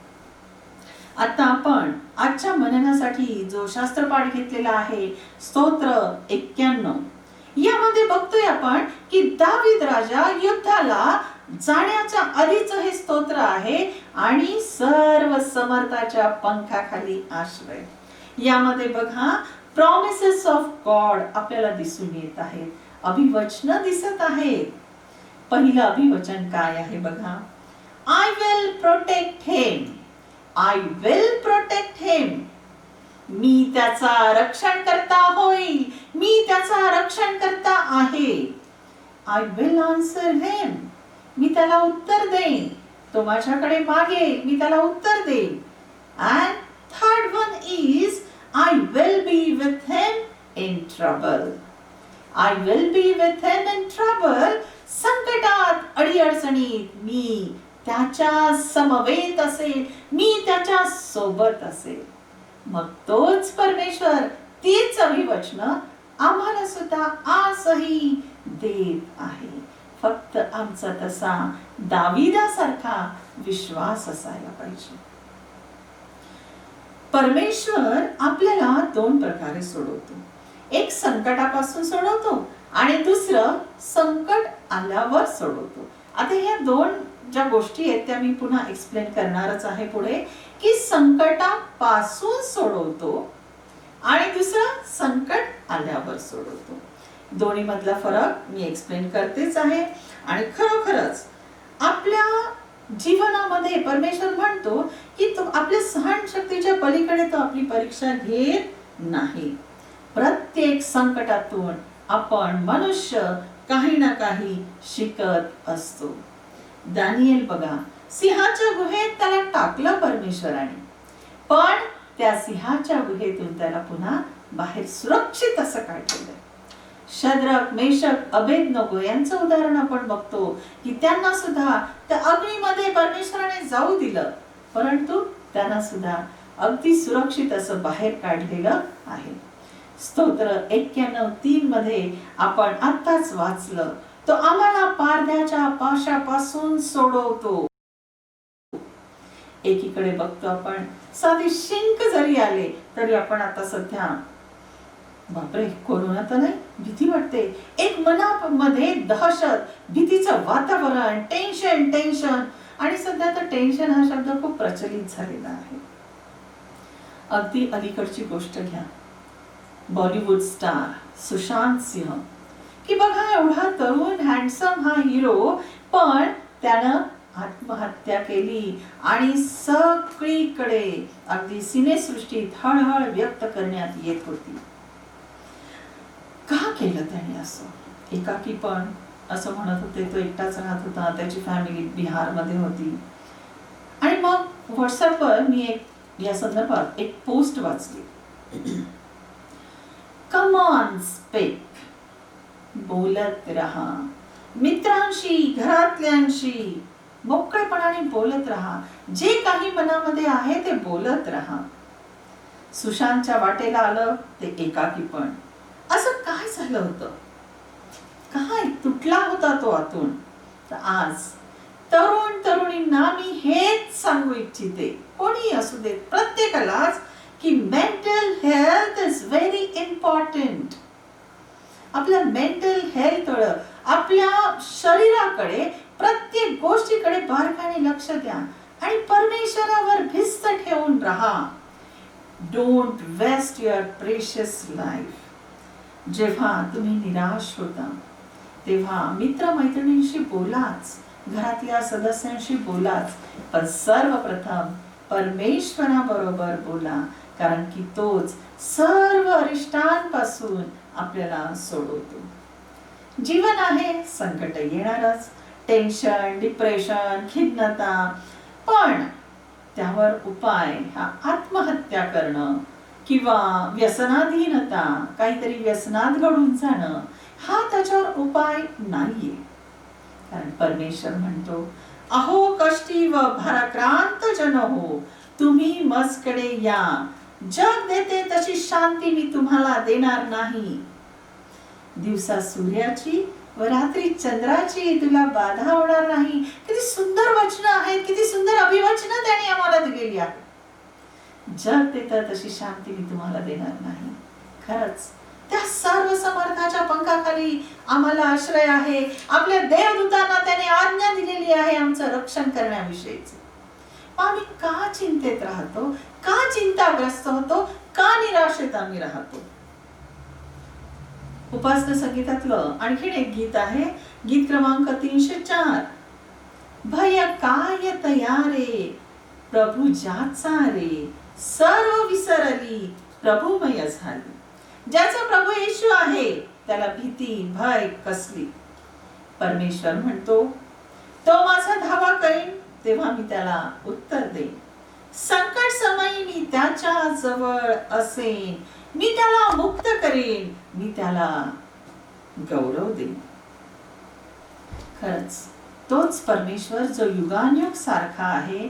आता आपण आजच्या मननासाठी जो शास्त्रपाठ घेतलेला आहे, स्तोत्र 91, यामध्ये बघतोय आपण की दावीद राजा युद्धाला जाण्याच्या आधीच हे स्तोत्र आहे आणि सर्व समर्थाच्या पंखाखाली आश्रय. यामध्ये बघा प्रॉमिसेस ऑफ गॉड आपल्याला दिसून येत आहेत, अभिवचन दिसत आहेत. पहिलं अभिवचन काय आहे बघा, I will protect him. I will protect him. मी त्याचा रक्षण करता होईल, मी त्याचा रक्षण करता आहे. I will answer him. मी त्याला उत्तर देईन. तो माझ्याकडे मागेल, मी त्याला उत्तर देईन. And third one is I will be with him in trouble. I will be with him in trouble. संकटात, अडीअडचणीत मी त्याच्या समवेत असेल, मी त्याच्या सोबत असेल. मग तोच परमेश्वर, तीच अभिवचन आम्हाला सुद्धा आजही देत आहे. फक्त आमचा तसा दाविदासारखा विश्वास असायला पाहिजे. परमेश्वर आपल्याला दोन प्रकारे सोडवतो. एक संकटापासून सोडवतो आणि दुसरं संकट आल्यावर सोडवतो. आता ह्या दोन ज्या गोष्टी आहेत त्या मी पुन्हा एक्सप्लेन करणारच आहे पुढे, की संकटापासून सोडवतो आणि दुसरं संकट आल्यावर सोडवतो. दोन्ही मधला फरक मी एक्सप्लेन करतेच आहे. आणि खरोखरच आपल्या जीवनामध्ये परमेश्वर म्हणतो की तो आपल्या सहनशक्तीच्या पलीकडे तो आपली परीक्षा घेत नाही. प्रत्येक संकटातून आपण मनुष्य काही ना काही शिकत असतो. दानिएल बघा, सिंहाच्या गुहेत त्याला टाकलं परमेश्वराने, पण त्या सिंहाच्या गुहेतून त्याला पुन्हा बाहेर सुरक्षित असं काढलेलं. शद्रक, मेशक, अबेदनगो यांचं उदाहरण आपण बघतो की त्यांना सुद्धा त्या अग्नीमध्ये परमेश्वराने जाऊ दिलं, परंतु त्यांना सुद्धा अगदी सुरक्षित असं बाहेर काढलेलं आहे. स्तोत्र 91:3 मध्ये आपण आत्ताच वाचलं, तो आम्हाला पारध्याच्या पाशापासून सोडवतो. एकीकडे बघतो आपण, साधी शिंक जरी आले तरी आपण आता सध्या, बापरे कोरोना तर नाही, भीती वाटते. एक मनामध्ये दहशत, भीतीचं वातावरण, टेन्शन आणि सध्या तर टेन्शन हा शब्द खूप प्रचलित झालेला आहे. अगदी अलीकडची गोष्ट घ्या, बॉलिवूड स्टार सुशांत सिंह, की बघा एवढा तरुण हँडसम हा हिरो, पण त्यानं आत्महत्या केली आणि सगळीकडे अगदी सिनेसृष्टीत हळहळ व्यक्त करण्यात येत होती. का केलं त्याने असं? एकाकी पण असं म्हणत होते, तो एकटाच राहत होता, त्याची फॅमिली बिहारमध्ये होती. आणि मग व्हॉट्सअपवर मी या संदर्भात एक पोस्ट वाचली. कम ऑन स्पीक, बोलत रहा, मित्रांशी, घरातल्यांशी मोकळेपणाने बोलत राहा, जे काही मनामध्ये आहे ते बोलत राहा. सुशांतच्या वाटेला आलं ते एकाकीपण. असं काय झालं होतं? काय तुटला होता तो आतून? तर आज तरुण तरुणींना मी हेच सांगू इच्छिते, कोणी असू देत, प्रत्येकालाच, की mental health is very important. आपल्या मेंटल हेल्थकडे, आपल्या शरीराकडे, प्रत्येक गोष्टीकडे बारकाईने लक्ष द्या आणि परमेश्वरावर भिस्त ठेवून राहा. Don't waste your precious life. जेव्हा तुम्ही निराश होता तेव्हा मित्रमैत्रिणींशी बोलाच, घरातल्या सदस्यांशी बोलाच, पण सर्वप्रथम परमेश्वराबरोबर बोला, कारण की तोच सर्व अरिष्टांपासून आपल्याला सोडवतो. जीवन आहे, संकट येणारच, टेन्शन, डिप्रेशन, खिन्नता, पण त्यावर उपाय हा आत्महत्या करणं किंवा व्यसनाधीनता, काहीतरी व्यसनात घडून जाणं, हा त्याच्यावर उपाय नाहीये. कारण परमेश्वर म्हणतो, अहो कष्टी व भाराक्रांत जन हो, तुम्ही मजकडे या, जग देते तशी शांती मी तुम्हाला देणार नाही. दिवसा सूर्याची व रात्री चंद्राची तुला बाधा होणार नाही. किती सुंदर वचनं आहेत, किती सुंदर अभिवचनं त्याने आम्हाला दिलेली आहेत. जग देतं तशी शांती मी तुम्हाला देणार नाही. खरंच त्या सर्व समर्थाच्या पंखाखाली आम्हाला आश्रय आहे. आपल्या देवदूतांना त्याने आज्ञा दिलेली आहे आमचं रक्षण करण्याविषयीच. आम्ही का चिंतेत राहतो? का चिंताग्रस्त होतो? का निराशेत आम्ही राहतो? उपासना संगीतातलं आणखीन एक गीत आहे, गीत क्रमांक 304. भय काय तयारे प्रभू ज्याचा रे, सर्व विसरली प्रभूमय झाली. ज्याचा प्रभू येशू आहे त्याला भीती भय कसली. परमेश्वर म्हणतो, तो माझा धावा करीन तेव्हा मी त्याला उत्तर देईन. संकट समयी मी त्याच्या जवळ असेन, मी त्याला मुक्त करेन, मी त्याला गौरव देईन. खरंच तोच परमेश्वर जो युगानुयुग सारखा आहे,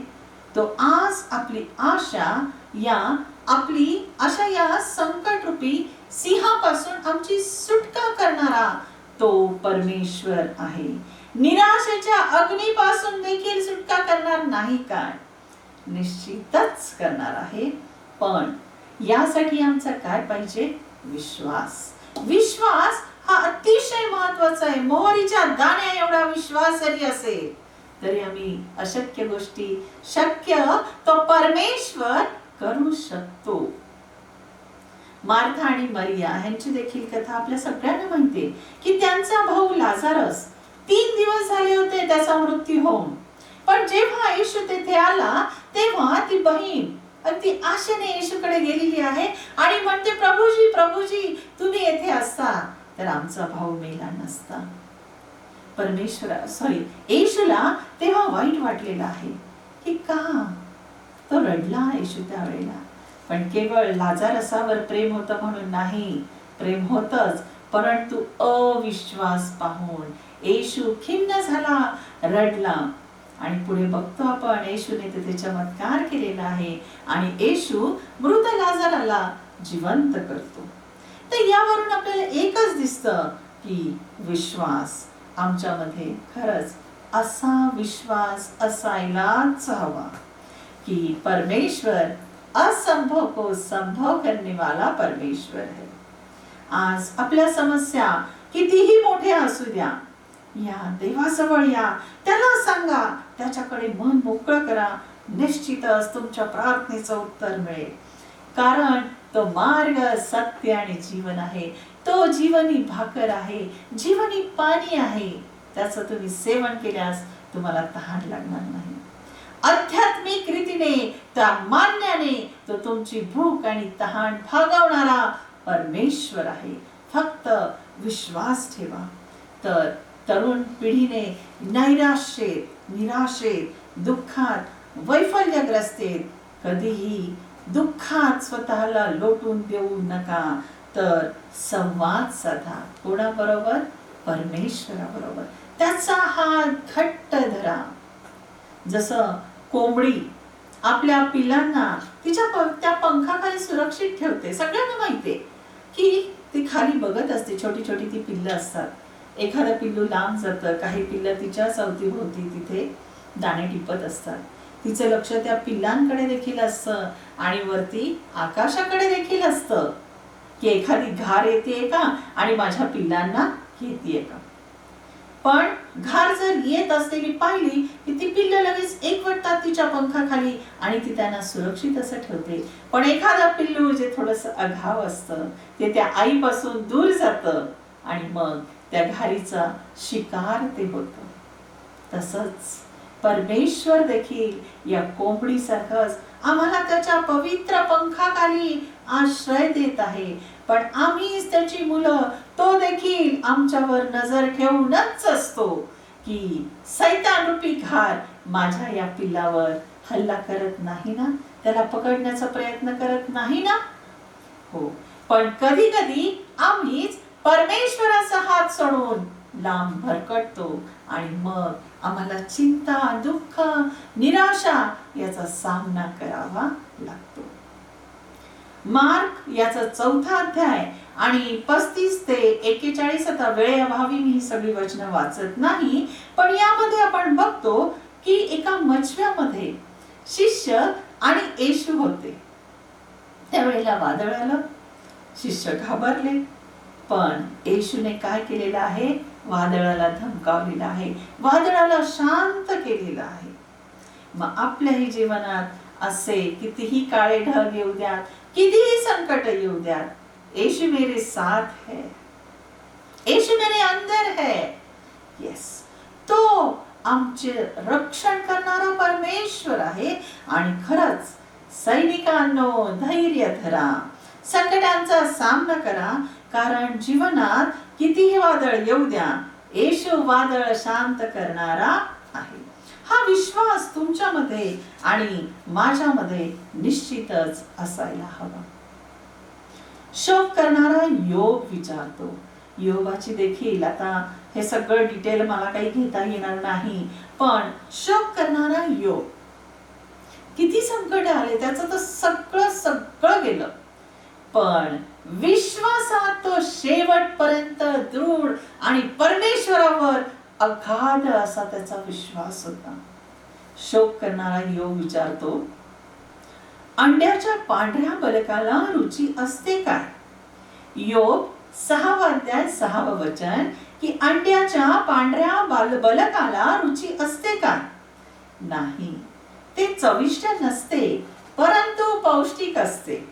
तो आज आपली आशा या संकट रूपी सिंहापासून आमची सुटका करणारा तो परमेश्वर आहे. निराशेच्या अग्नीपासून देखील सुटका करणार नाही काय? निश्चितच करणार आहे. पण यासाठी आमचा काय पाहिजे? विश्वास. विश्वास हा अतिशय महत्वाचा आहे. मोहरीच्या दाण्या एवढा विश्वास जरी असेल तरी आम्ही अशक्य गोष्टी शक्य तो परमेश्वर करू शकतो. मार्था आणि मरिया यांची देखील कथा आपल्या सगळ्यांना माहिती आहे की त्यांचा भाऊ लाजारस 3 दिवस झाले होते त्याचा मृत्यू होऊन. पण जेव्हा येशू तेथे आला तेव्हा ती बहीण अगदी आशेने येशूकडे गेलेली आहे आणि म्हणते, प्रभूजी प्रभूजी तुम्ही येथे असता तर आमचा भाऊ मेला नसता. येशूला तेव्हा वाईट वाटलेलं आहे की का तो रडला येशू त्यावेळेला. पण केवळ लाजारसावर प्रेम होतं म्हणून नाही, प्रेम होतच, परंतु अविश्वास पाहून येशू खिन्न झाला, रडला. आणि पुढे बघतो आपण येशूने तिथे चमत्कार केलेला आहे आणि येशू मृत लाजाराला जिवंत करतो. तर यावरून आपल्याला एकच दिसतं की विश्वास आमच्यामध्ये खरंच असा विश्वास असायलाच हवा की परमेश्वर असंभव को संभव करने वाला परमेश्वर है. आज आपल्या समस्या कितीही मोठ्या असू द्या, या देवाजवळ या, त्याला सांगा, त्याच्याकडे मन मोकळं करा, निश्चितच तुमच्या प्रार्थनेचं उत्तर मिळेल. कारण तो मार्ग, सत्य आणि जीवन आहे. तो जीवनी भाकर आहे, जीवनी पाणी आहे. त्याचं तुम्ही सेवन केल्यास तुम्हाला तहान लागणार नाही. आध्यात्मिक रीतीने, त्या मान्याने तो तुमची भूक आणि तहान भागवणारा परमेश्वर आहे. फक्त विश्वास ठेवा. तर तरुण पिढीने नैराश्येत, निराशेत, दुःखात, वैफल्यग्रस्तेत कधीही दुःखात स्वतःला लोटून देऊ नका. तर संवाद साधा. कोणाबरोबर? परमेश्वराबरोबर. त्याचा हात घट्ट धरा. जसं कोंबडी आपल्या पिल्लांना त्या पंखाखाली सुरक्षित ठेवते. सगळ्यांना माहितीये की ती खाली बघत असते. छोटी छोटी ती पिल्लं असतात. एखादं पिल्लू लांब जातं, काही पिल्लं तिच्या अवतीभोवती तिथे दाणे टिपत असतात. तिचं लक्ष त्या पिल्लांकडे देखील असतं आणि वरती आकाशाकडे देखील असतं की एखादी घार येते का आणि माझ्या पिल्लांना येते का. पण घार जर येत असलेली पाहिली की ती पिल्लं लगेच एकवटतात तिच्या पंखाखाली आणि ती त्यांना सुरक्षित असं ठेवते. पण एखादा पिल्लू जे थोडंसं अघाव असतं ते त्या आईपासून दूर जातं आणि मग त्या घारीचा शिकार ते होतं. तसंच परमेश्वर देखील या कोंबडीसारखंच आम्हाला त्याच्या पवित्र पंखाखाली आश्रय देत आहे. पण आम्हीच त्याची मुलं. तो देखील आमच्यावर नजर ठेवूनच असतो की सैतान रूपी घार माझ्या या पिल्लावर हल्ला करत नाही ना, त्याला पकडण्याचा प्रयत्न करत नाही ना. हो, पण कधी कधी आम्हीच परमेश्वराचा हात सोडून लांब भरकटतो आणि मग आम्हाला चिंता, दुःख, निराशा याचा सामना करावा लागतो. मार्क याचा 4 अध्याय आणि 35 ते 41, आता वेळेअभावी मी ही सगळी वचनं वाचत नाही, पण यामध्ये आपण बघतो की एका मचव्यामध्ये शिष्य आणि येशू होते. त्यावेळेला वादळ आलं, शिष्य घाबरले, पण येशूने काय केलेलं आहे? वादळाला धमकावलेलं आहे, वादळाला शांत केलेलं आहे. मग आपल्याही जीवनात असे कितीही काळे ढग येऊ द्यात, कितीही संकट येऊ द्यात, येशू मेरे साथ है, येशू मेरे अंदर है. यस, तो आमचे रक्षण करणारा परमेश्वर आहे. आणि खरंच सैनिकांनो, धैर्य धरा, संकटांचा सामना करा, कारण जीवनात कितीही वादळ येऊ द्या, येशू वादळ शांत करणारा आहे. हा विश्वास तुमच्यामध्ये आणि माझ्यामध्ये निश्चितच असायला हवा. शोक करणारा योग विचारतो. योगाची देखील आता हे सगळं डिटेल मला काही घेता येणार नाही, पण शोक करणारा योग, किती संकट आले, त्याचं तर सगळं गेलं, पण विश्वासात तो शेवटपर्यंत दृढ आणि परमेश्वरावर अगाध असा त्याचा विश्वास होता. शोक करणारा योग विचारतो, अंड्याच्या पांढऱ्या बलकाला रुची असते काय? योग 6 अध्याय 6 वचन की अंड्याच्या पांढऱ्या बलकाला रुची असते काय? नाही, ते चविष्ट नसते, परंतु पौष्टिक असते.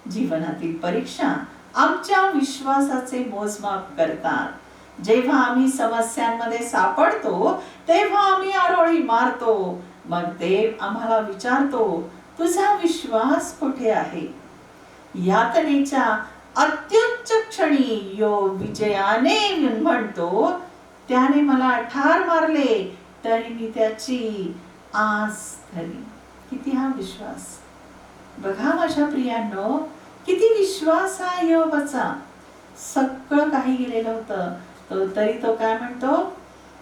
जीवनातील परीक्षा आमच्या विश्वासाचे मोजमाप करतात. जेव्हा आम्ही समस्यांमध्ये सापडतो तेव्हा आम्ही आरोळी मारतो. मग देव आम्हाला विचारतो, तुझा विश्वास कुठे आहे? यातनेच्या अत्युच्च क्षणी यो विजयाने म्हणतो, त्याने मला ठार मारले तरी मी त्याची आस धरली. किती हा विश्वास. बघा माझ्या प्रियांनो, किती विश्वास हा योबाचा. सगळं काही गेलेलं होतं तरी तो काय म्हणतो,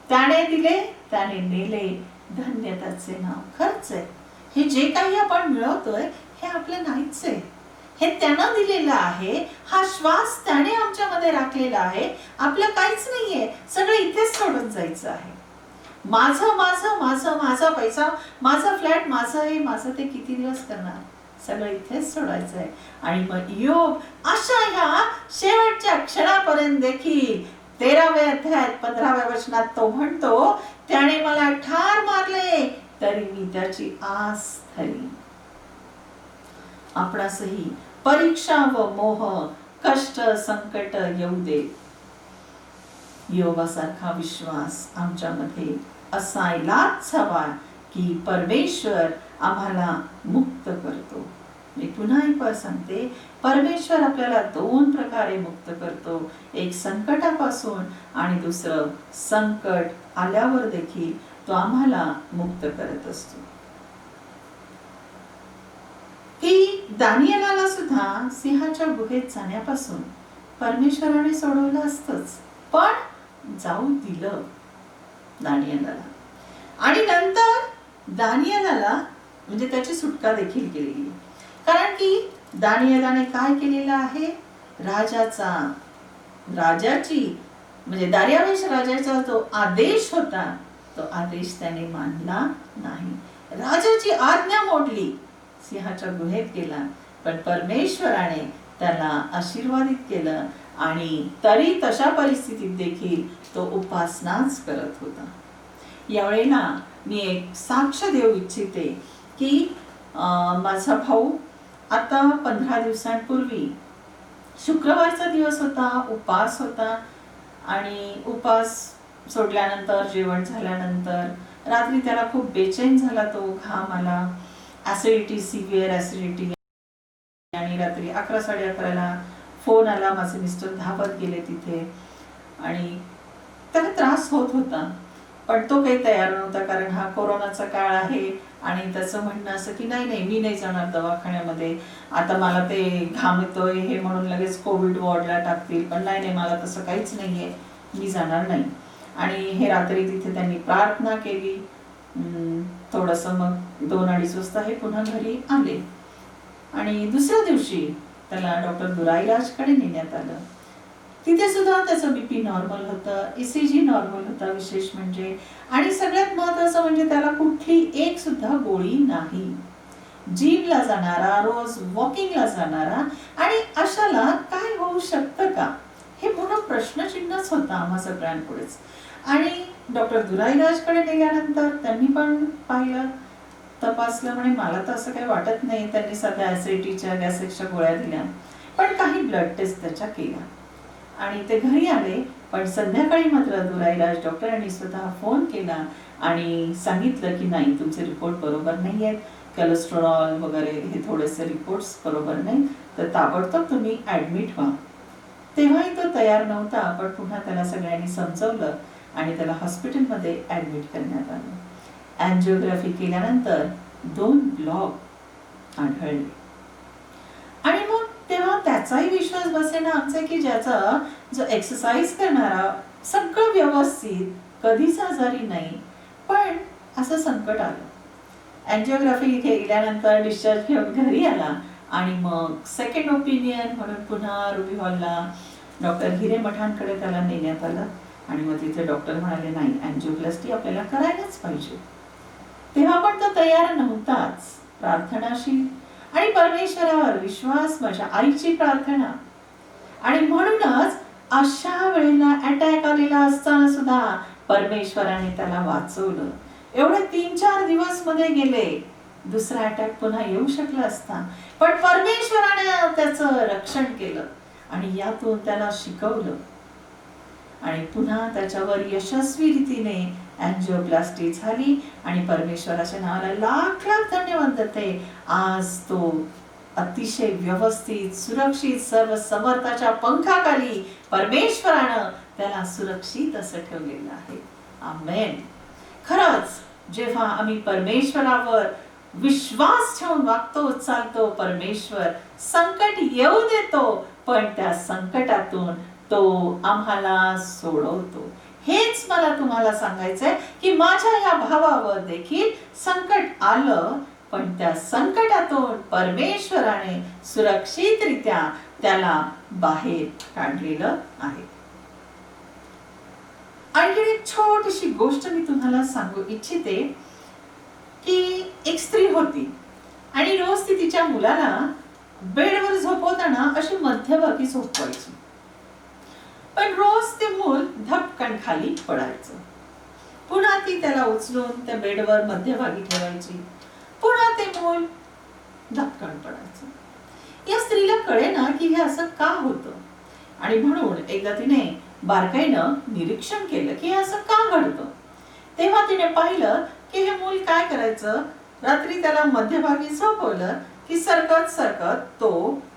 त्याने दिले त्याने नेले, धन्य त्याचे नाव. खरंच आहे, हे जे काही आपण मिळवतोय हे आपलं नाहीच आहे, हे त्यानं दिलेलं आहे. हा श्वास त्याने आमच्यामध्ये राखलेला आहे. आपलं काहीच नाहीये, सगळं इथेच सोडून जायचं आहे. माझं माझं माझं माझा पैसा, माझा फ्लॅट, माझं हे माझं ते किती दिवस करणार, सगळं इथेच सोडायचं आहे. आणि मग योग अशा ह्या शेवटच्या क्षणापर्यंत देखील 13व्या अध्यायात 15व्या वचनात तो म्हणतो, त्याने मला ठार मारले तरी मी त्याची आस धरली. आपणासही परीक्षा व मोह, कष्ट संकट येऊ दे, योगासारखा विश्वास आमच्यामध्ये असायलाच हवा की परमेश्वर आम्हाला मुक्त करतो. मी पुन्हा एक बार सांगते, परमेश्वर आपल्याला 2 प्रकारे मुक्त करतो. एक संकटापासून आणि दुसरं संकट आल्यावर देखील तो आम्हाला मुक्त करत असतो. की दानिएलाला सुद्धा सिंहाच्या गुहेत जाण्यापासून परमेश्वराने सोडवलं असतंच, पण जाऊ दिलं दानिएलाला. आणि नंतर दानिएलाला म्हणजे त्याची सुटका देखील केलेली. कारण की दानिएलाने काय केलेलं आहे, राजाची म्हणजे दारियावेश राजाचा जो आदेश होता तो आदेश त्याने मानला नाही. राजाची आज्ञा मोडली, सिंहाच्या गुहेत गेला, पण परमेश्वराने त्याला आशीर्वादित केलं. आणि तरी तशा परिस्थितीत देखील तो उपासनाच करत होता. यावेळेला मी एक साक्ष देऊ इच्छिते की माझा भाऊ आता 15 दिवसांपूर्वी शुक्रवारचा दिवस होता, उपास होता. आणि उपास सोडल्यानंतर जेवण झाल्यानंतर रात्री त्याला खूप बेचैन झाला, तो घाम आला, ऍसिडिटी, सिव्हिअर ऍसिडिटी. आणि रात्री 11-11:30ला फोन आला, माझे मिस्टर धावत गेले तिथे आणि त्याला त्रास होत होता. पण तो काही तयार नव्हता, कारण हा कोरोनाचा काळ आहे. आणि त्याचं म्हणणं असं की नाही मी नाही जाणार दवाखान्यामध्ये, आता मला ते घाम येतोय हे म्हणून लगेच कोविड वॉर्डला टाकतील, पण नाही मला तसं काहीच नाहीये, मी जाणार नाही. आणि हे रात्री तिथे त्यांनी प्रार्थना केली. थोडंसं मग 2-2:30 वाजता हे पुन्हा घरी आले. आणि दुसऱ्या दिवशी त्याला डॉक्टर दुराईराजकडे नेण्यात आलं. तिथे सुद्धा त्याचं बीपी नॉर्मल होतं, ECG नॉर्मल होता विशेष म्हणजे. आणि सगळ्यात महत्वाचं म्हणजे त्याला कुठली एक सुद्धा गोळी नाही. जिमला जाणारा, रोज वॉकिंगला जाणारा, आणि अशाला काय होऊ शकतं का, हे पूर्ण प्रश्नचिन्हच होता आम्हा सगळ्यांपुढेच. आणि डॉक्टर दुराईराजकडे नेल्यानंतर त्यांनी पण पाहिलं, तपासलं, म्हणे मला तर असं काही वाटत नाही. त्यांनी सध्या ऍसिडिटीच्या, गॅसेसच्या गोळ्या दिल्या, पण काही ब्लड टेस्ट त्याच्या केल्या आणि ते घरी आले. पण संध्याकाळी मात्र दुराईराज डॉक्टरांनी स्वतः फोन केला आणि सांगितलं की नाही, तुमचे रिपोर्ट बरोबर नाही आहेत, कोलेस्टेरॉल वगैरे हे थोडेसे रिपोर्ट्स बरोबर नाही, तर ताबडतोब तुम्ही ऍडमिट व्हा. तेव्हाही तो तयार नव्हता, पण पुन्हा त्याला सगळ्यांनी समजवलं आणि त्याला हॉस्पिटलमध्ये ऍडमिट करण्यात आलं. अँजिओग्राफी केल्यानंतर 2 ब्लॉक आढळले. आणि मग तेव्हा त्याचाही विश्वास बसेना आमचा की ज्याचा जो एक्सरसाइज करणारा, सगळं व्यवस्थित, कधीच आजारी नाही, पण असं संकट आलं. अँजिओग्राफी केल्यानंतर डिस्चार्ज घेऊन घरी आला आणि मग सेकंड ओपिनियन म्हणून पुन्हा रुबी हॉलला डॉक्टर हिरेमठांकडे त्याला नेण्यात आलं. आणि मग तिथे डॉक्टर म्हणाले नाही, अँजिओप्लास्टी आपल्याला करायलाच पाहिजे. तेव्हा पण तो तयार नव्हताच. प्रार्थनाशील आणि परमेश्वरावर विश्वास, माझ्या आईची प्रार्थना. आणि म्हणूनच अशा वेळेला अटॅक आलेला असताना सुद्धा परमेश्वराने त्याला वाचवलं. एवढे 3-4 दिवस मध्ये गेले, दुसरा अटॅक पुन्हा येऊ शकला असता, पण परमेश्वराने त्याचं रक्षण केलं आणि यातून त्याला शिकवलं. आणि पुन्हा त्याच्यावर यशस्वी रीतीने अँजिओप्लास्टी झाली आणि परमेश्वराच्या नावाला लाख लाख धन्यवाद देते. आज तो अतिशय व्यवस्थित सुरक्षित सर्व समर्थाच्या पंखाखाली परमेश्वरानं त्याला सुरक्षित असं ठेवलेलं आहे. आमेन. खरंच जेव्हा आम्ही परमेश्वरावर विश्वास ठेवून वागतो चालतो, परमेश्वर संकट येऊ देतो, पण त्या संकटातून तो आम्हाला सोडवतो. हेच मला तुम्हाला सांगायचंय की माझ्या या भावावर देखील संकट आलं, पण त्या संकटातून परमेश्वराने सुरक्षितरित्या त्याला बाहेर काढलेलं आहे. आणखी एक छोटीशी गोष्ट मी तुम्हाला सांगू इच्छिते की एक स्त्री होती आणि रोज ती तिच्या मुलाला बेडवर झोपवताना अशी मध्यभागी झोपवायची, पण रोज ते मूल धपकन खाली पडायचं. पुन्हा ती त्याला उचलून त्या बेडवर मध्यभागी ठेवायची, पुन्हा ते मूल धपकन पडायचं. या स्त्रीला कळेना की हे असं का होतं, आणि म्हणून एकदा तिने बारकाईनं निरीक्षण केलं की हे असं का घडतं. तेव्हा तिने पाहिलं की हे मूल काय करायचं, रात्री त्याला मध्यभागी झोपवलं की सरकत सरकत तो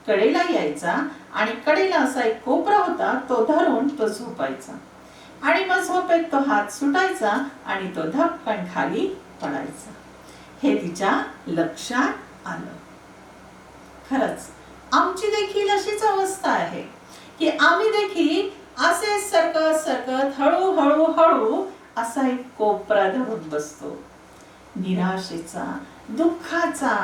कडेला यायचा आणि कडेला असा एक कोपरा होता, तो धरून तो झोपायचा आणि मग झोपेत तो हात सुटायचा आणि तो धपकन खाली पडायचा. हे तिच्या लक्षात आलं. खरंच आमची देखील अशीच अवस्था आहे की आम्ही देखील असे सरकत सरकत हळूहळू हळू असा एक कोपरा धरून बसतो. निराशेचा, दुःखाचा,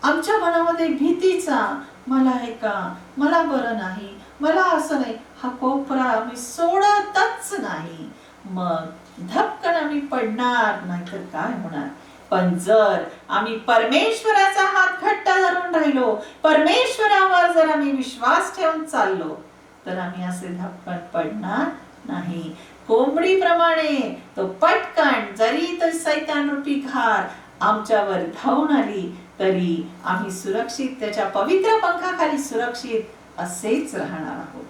आमच्या मनामध्ये भीतीचा, मला हे का, मला बरं नाही, मला असं नाही, हा कोपरा आम्ही सोडतच नाही. मग धपकन आम्ही पडणार, नाहीतर काय होणार. पण जर आम्ही परमेश्वराचा हात घट्ट धरून राहिलो, परमेश्वरावर जर आम्ही विश्वास ठेवून चाललो, तर आम्ही असे धपकन पडणार नाही. कोंबडीप्रमाणे तो पटकन, जरी तो सैतान रूपी घार आमच्यावर धावून आली तरी आम्ही सुरक्षित त्याच्या पवित्र पंखाखाली सुरक्षित असेच राहणार आहोत.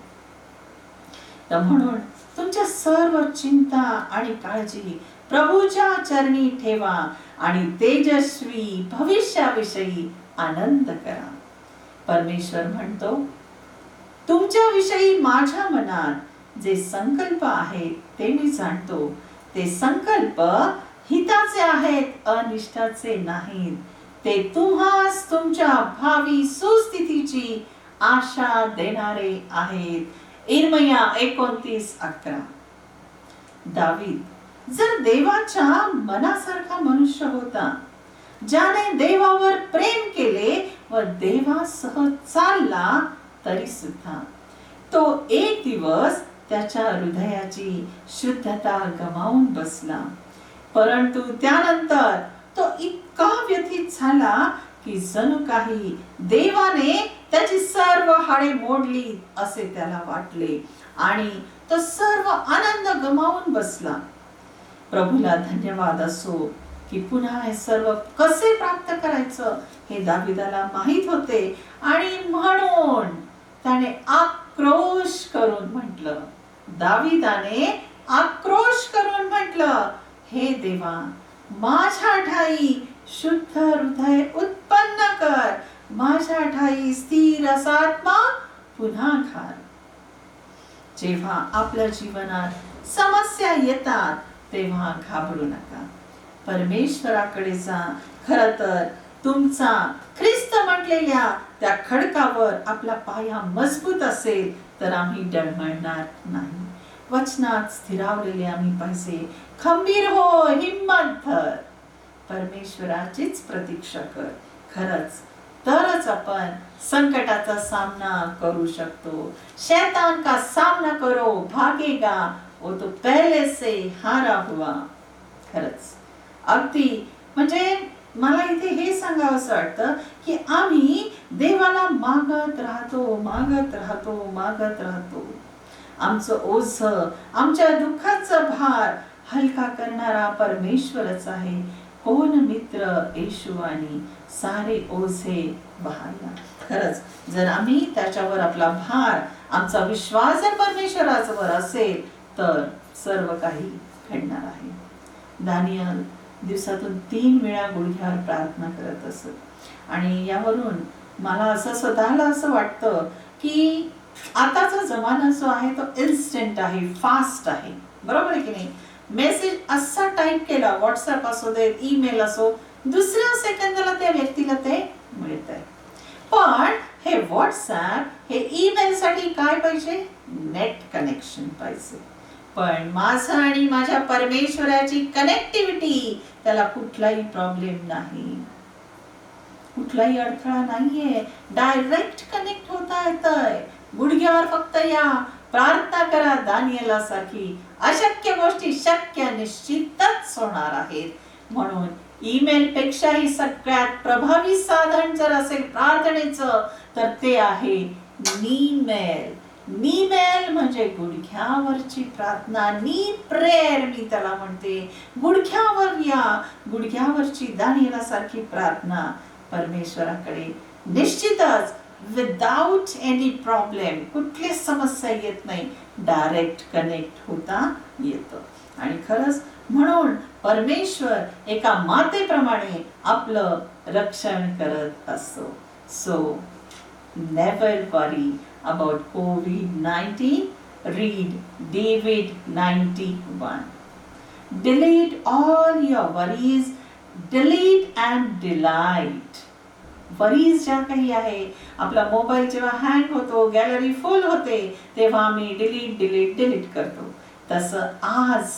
तर म्हणून तुमच्या सर्व चिंता आणि काळजी प्रभूच्या चरणी ठेवा आणि तेजस्वी भविष्याविषयी आनंद करा. परमेश्वर म्हणतो, तुमच्या विषयी माझ्या मनात जे संकल्प आहेत ते मी जाणतो. ते संकल्प हिताचे आहेत, अनिष्टाचे नाहीत. ते तुम्हास तुमच्या भावी सुस्थितीची आशा देणारे आहेत. इर्मया 29:11. दावीद जर देवाच्या मनासारखा मनुष्य होता, ज्याने देवावर प्रेम केले व देवासह चालला, तरी सुद्धा तो एक दिवस त्याच्या हृदयाची शुद्धता गमावून बसला. परंतु त्यानंतर तो इतका व्यथित झाला की जणू काही देवाने त्याची सर्व हाडे मोडली असे त्याला वाटले आणि तो सर्व आनंद गमावून बसला. प्रभूला धन्यवाद असो की पुन्हा हे सर्व कसे प्राप्त करायचं हे दाविदाला माहित होते आणि म्हणून त्याने आक्रोश करून म्हटलं, दाविदाने आक्रोश करून म्हटलं, हे देवा, माझ्या ठाई शुद्ध हृदय उत्पन्न कर, माझ्या ठाई स्थिर असा आत्मा पुन्हा घाल. जेव्हा आपल्या जीवनात समस्या येतात तेव्हा घाबरू नका, परमेश्वराकडे जा. खरं तर तुमचा ख्रिस्त म्हटलेल्या त्या खडकावर आपला पाया मजबूत असेल तर आम्ही डळमळणार नाही. वचनात स्थिरावलेले आम्ही पाहिजे. खंबीर हो, हिम्मत धर, परमेश्वराचीच प्रतीक्षा कर. खरंच तरच आपण संकटाचा सामना करू शकतो. शैतान का सामना करो, भागेगा वो तो पहले से हारा हुआ. खरंच अगदी म्हणजे मला इथे हे सांगावंसं वाटतं की आम्ही देवाला मागत राहतो, मागत राहतो, मागत राहतो. आमचं ओझं, आमच्या दुःखाचा भार हलका करणारा परमेश्वरच आहे. कोण मित्र येशूवानी सारे ओझे वहायला. खरंच जर आम्ही त्याच्यावर आपला भार, आमचा विश्वास जर परमेश्वरावर असेल तर सर्व काही घडणार आहे. दानियल दिवसातून 3 वेळा गुडघ्यावर प्रार्थना करत असत आणि यावरून मला असं स्वतःला असं वाटतं की आताचा जमाना जो आहे तो इन्स्टंट आहे, फास्ट आहे, बरोबर आहे की नाही. मेसेज असा टाईप केला, व्हॉट्सअप असो दे, ईमेल असो, दुसऱ्या सेकंदाला त्या व्यक्तीला ते मिळत आहे. पण हे व्हॉट्सअप, हे ईमेल साठी काय पाहिजे? नेट कनेक्शन पाहिजे. पण माझं आणि माझ्या परमेश्वराची कनेक्टिव्हिटी, त्याला कुठलाही प्रॉब्लेम नाही, कुठलाही अडथळा नाहीये. डायरेक्ट कनेक्ट होता येतंय. गुडघ्यावर फक्त या, प्रार्थना करा दानिएलासारखी. अशक्य गोष्टी शक्य निश्चितच होणार आहेत. म्हणून ईमेल पेक्षाही सगळ्यात प्रभावी साधन जर असेल प्रार्थनेचं, तर ते आहे नीमेल. नीमेल म्हणजे गुडघ्यावरची प्रार्थना. नी प्रेयर मी त्याला म्हणते. गुडघ्यावर या, गुडघ्यावरची दानिएलासारखी प्रार्थना परमेश्वराकडे निश्चितच विदाउट एनी प्रॉब्लेम, कुठली समस्या येत नाही, डायरेक्ट कनेक्ट होता येतं. आणि खरंच म्हणून परमेश्वर एका मातेप्रमाणे आपलं रक्षण करत असतो. So never worry about COVID-19. Read David 91. Delete all your worries. Delete and delight. Worries ज्या काही आहे, आपला मोबाईल जेव्हा हँग होतो, गॅलरी फुल होते, तेव्हा मी डिलीट करतो. तसं आज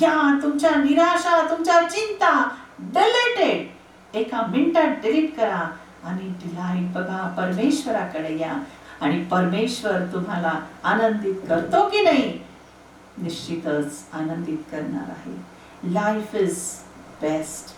या तुमच्या निराशा, तुमच्या चिंता डिलीटेड, एका मिनिटात डिलीट करा आणि डिलाईट बघा, परमेश्वराकडे या आणि परमेश्वर तुम्हाला आनंदित करतो की नाही? निश्चितच आनंदित करणार आहे. Life is best.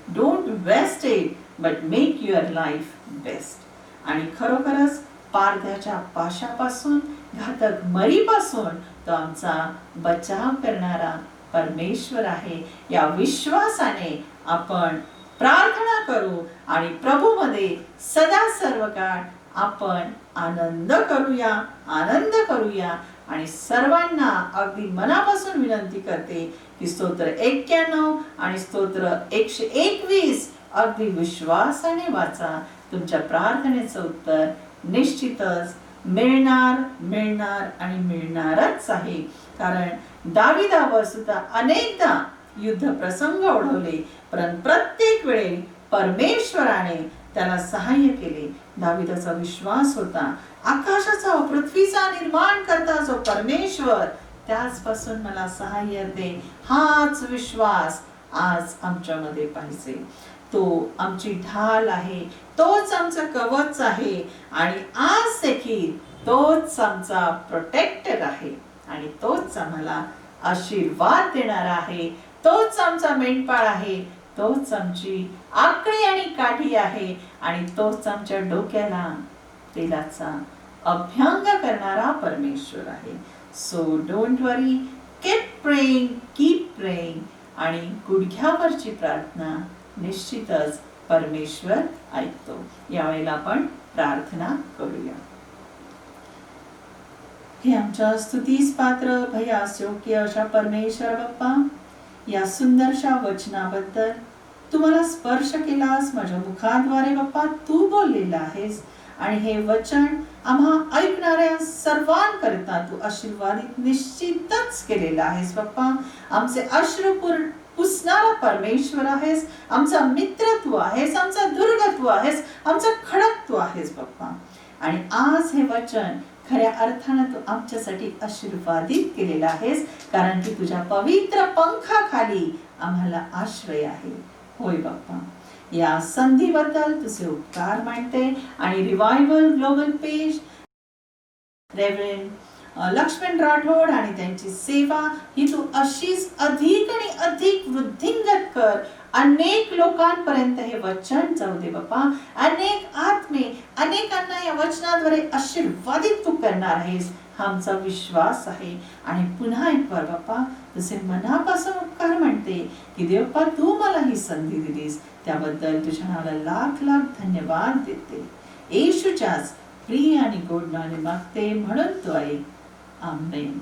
Don't waste it, but make your life best. आणि खरोखरच पारध्याच्या पाशापासून, घातक मरीपासून तो आमचा बचाव करणारा परमेश्वर आहे. या विश्वासाने आपण प्रार्थना करू आणि प्रभूमध्ये सदा सर्व काळ आपण आनंद करूया. आणि सर्वांना अगदी मनापासून विनंती करते की स्तोत्र 91 आणि स्तोत्र 121 अगदी विश्वासाने वाचा. तुमच्या प्रार्थनेचं उत्तर निश्चितच मिळणार आणि मिळणारच आहे. कारण दाविदावर सुद्धा अनेकदा युद्ध प्रसंग ओढवले, परंतु प्रत्येक वेळी परमेश्वराने त्याला सहाय्य केले. दाविदाचा विश्वास होता, आकाशाचा पृथ्वीचा निर्माण करता जो परमेश्वर, त्याचपासून मला सहाय्य दे. हाच विश्वास आज आमच्यामध्ये पाहिजे. तो आमची ढाल आहे, तोच आमचं कवच आहे आणि आज देखील तोच आमचा प्रोटेक्टर आहे आणि तोच आम्हाला आशीर्वाद देणारा आहे. तोच आमचा मेंढपाळ आहे, तोच आमची आकडी आणि काठी आहे आणि तोच आमच्या डोक्याला तेलाचा अभ्यंग करणारा परमेश्वर आहे. So don't worry, keep praying आणि गुडघ्यावरची प्रार्थना निश्चितच परमेश्वर ऐकतो. यावेळेला आपण प्रार्थना करूया. हे आमच्या स्तुतीस पात्र भयास योग्य अशा परमेश्वर बाप्पा, या सुंदरशा वचनाबद्दल तुम्हाला स्पर्श केलास, माझ्या मुखाद्वारे बाप्पा तू बोललेला आहेस आणि हे वचन आम्हा ऐकणाऱ्या सर्वांकरिता तू आशीर्वादित निश्चितच केलेला आहेस बाप्पा. आमचे अश्रू पुसणारा परमेश्वर आहेस, आमचा मित्र तू आहेस, आमचा दुर्ग तू आहेस, आमचा खडक तू आहेस बाप्पा. आणि आज हे वचन खऱ्या अर्थानं तू आमच्यासाठी आशीर्वादित केलेला आहेस, कारण की तुझ्या पवित्र पंखाखाली आम्हाला आश्रय आहे. होय बाप्पा, या संधीबद्दल तुझे उपकार मानते आणि revival global page reverend Laxman Rathod आणि त्यांची सेवा ही तू अशीच अधिक आणि अधिक वृद्धिंगत कर. अनेक लोकांपर्यंत हे वचन जाऊ दे बाप्पा. अनेक आत्मे, अनेकांना या वचनाद्वारे आशीर्वादित तू करणार आहेस, हा आमचा विश्वास आहे. आणि पुन्हा एक बार बाप्पा तुझे मनापासून उपकार म्हणते की देवप्पा तू मला ही संधी दिलीस, त्याबद्दल तुझ्या नावाला लाख लाख धन्यवाद देते. येशूच्याच प्रिय आणि गोड नावाने मागते, म्हणून तो ऐक. आमेन.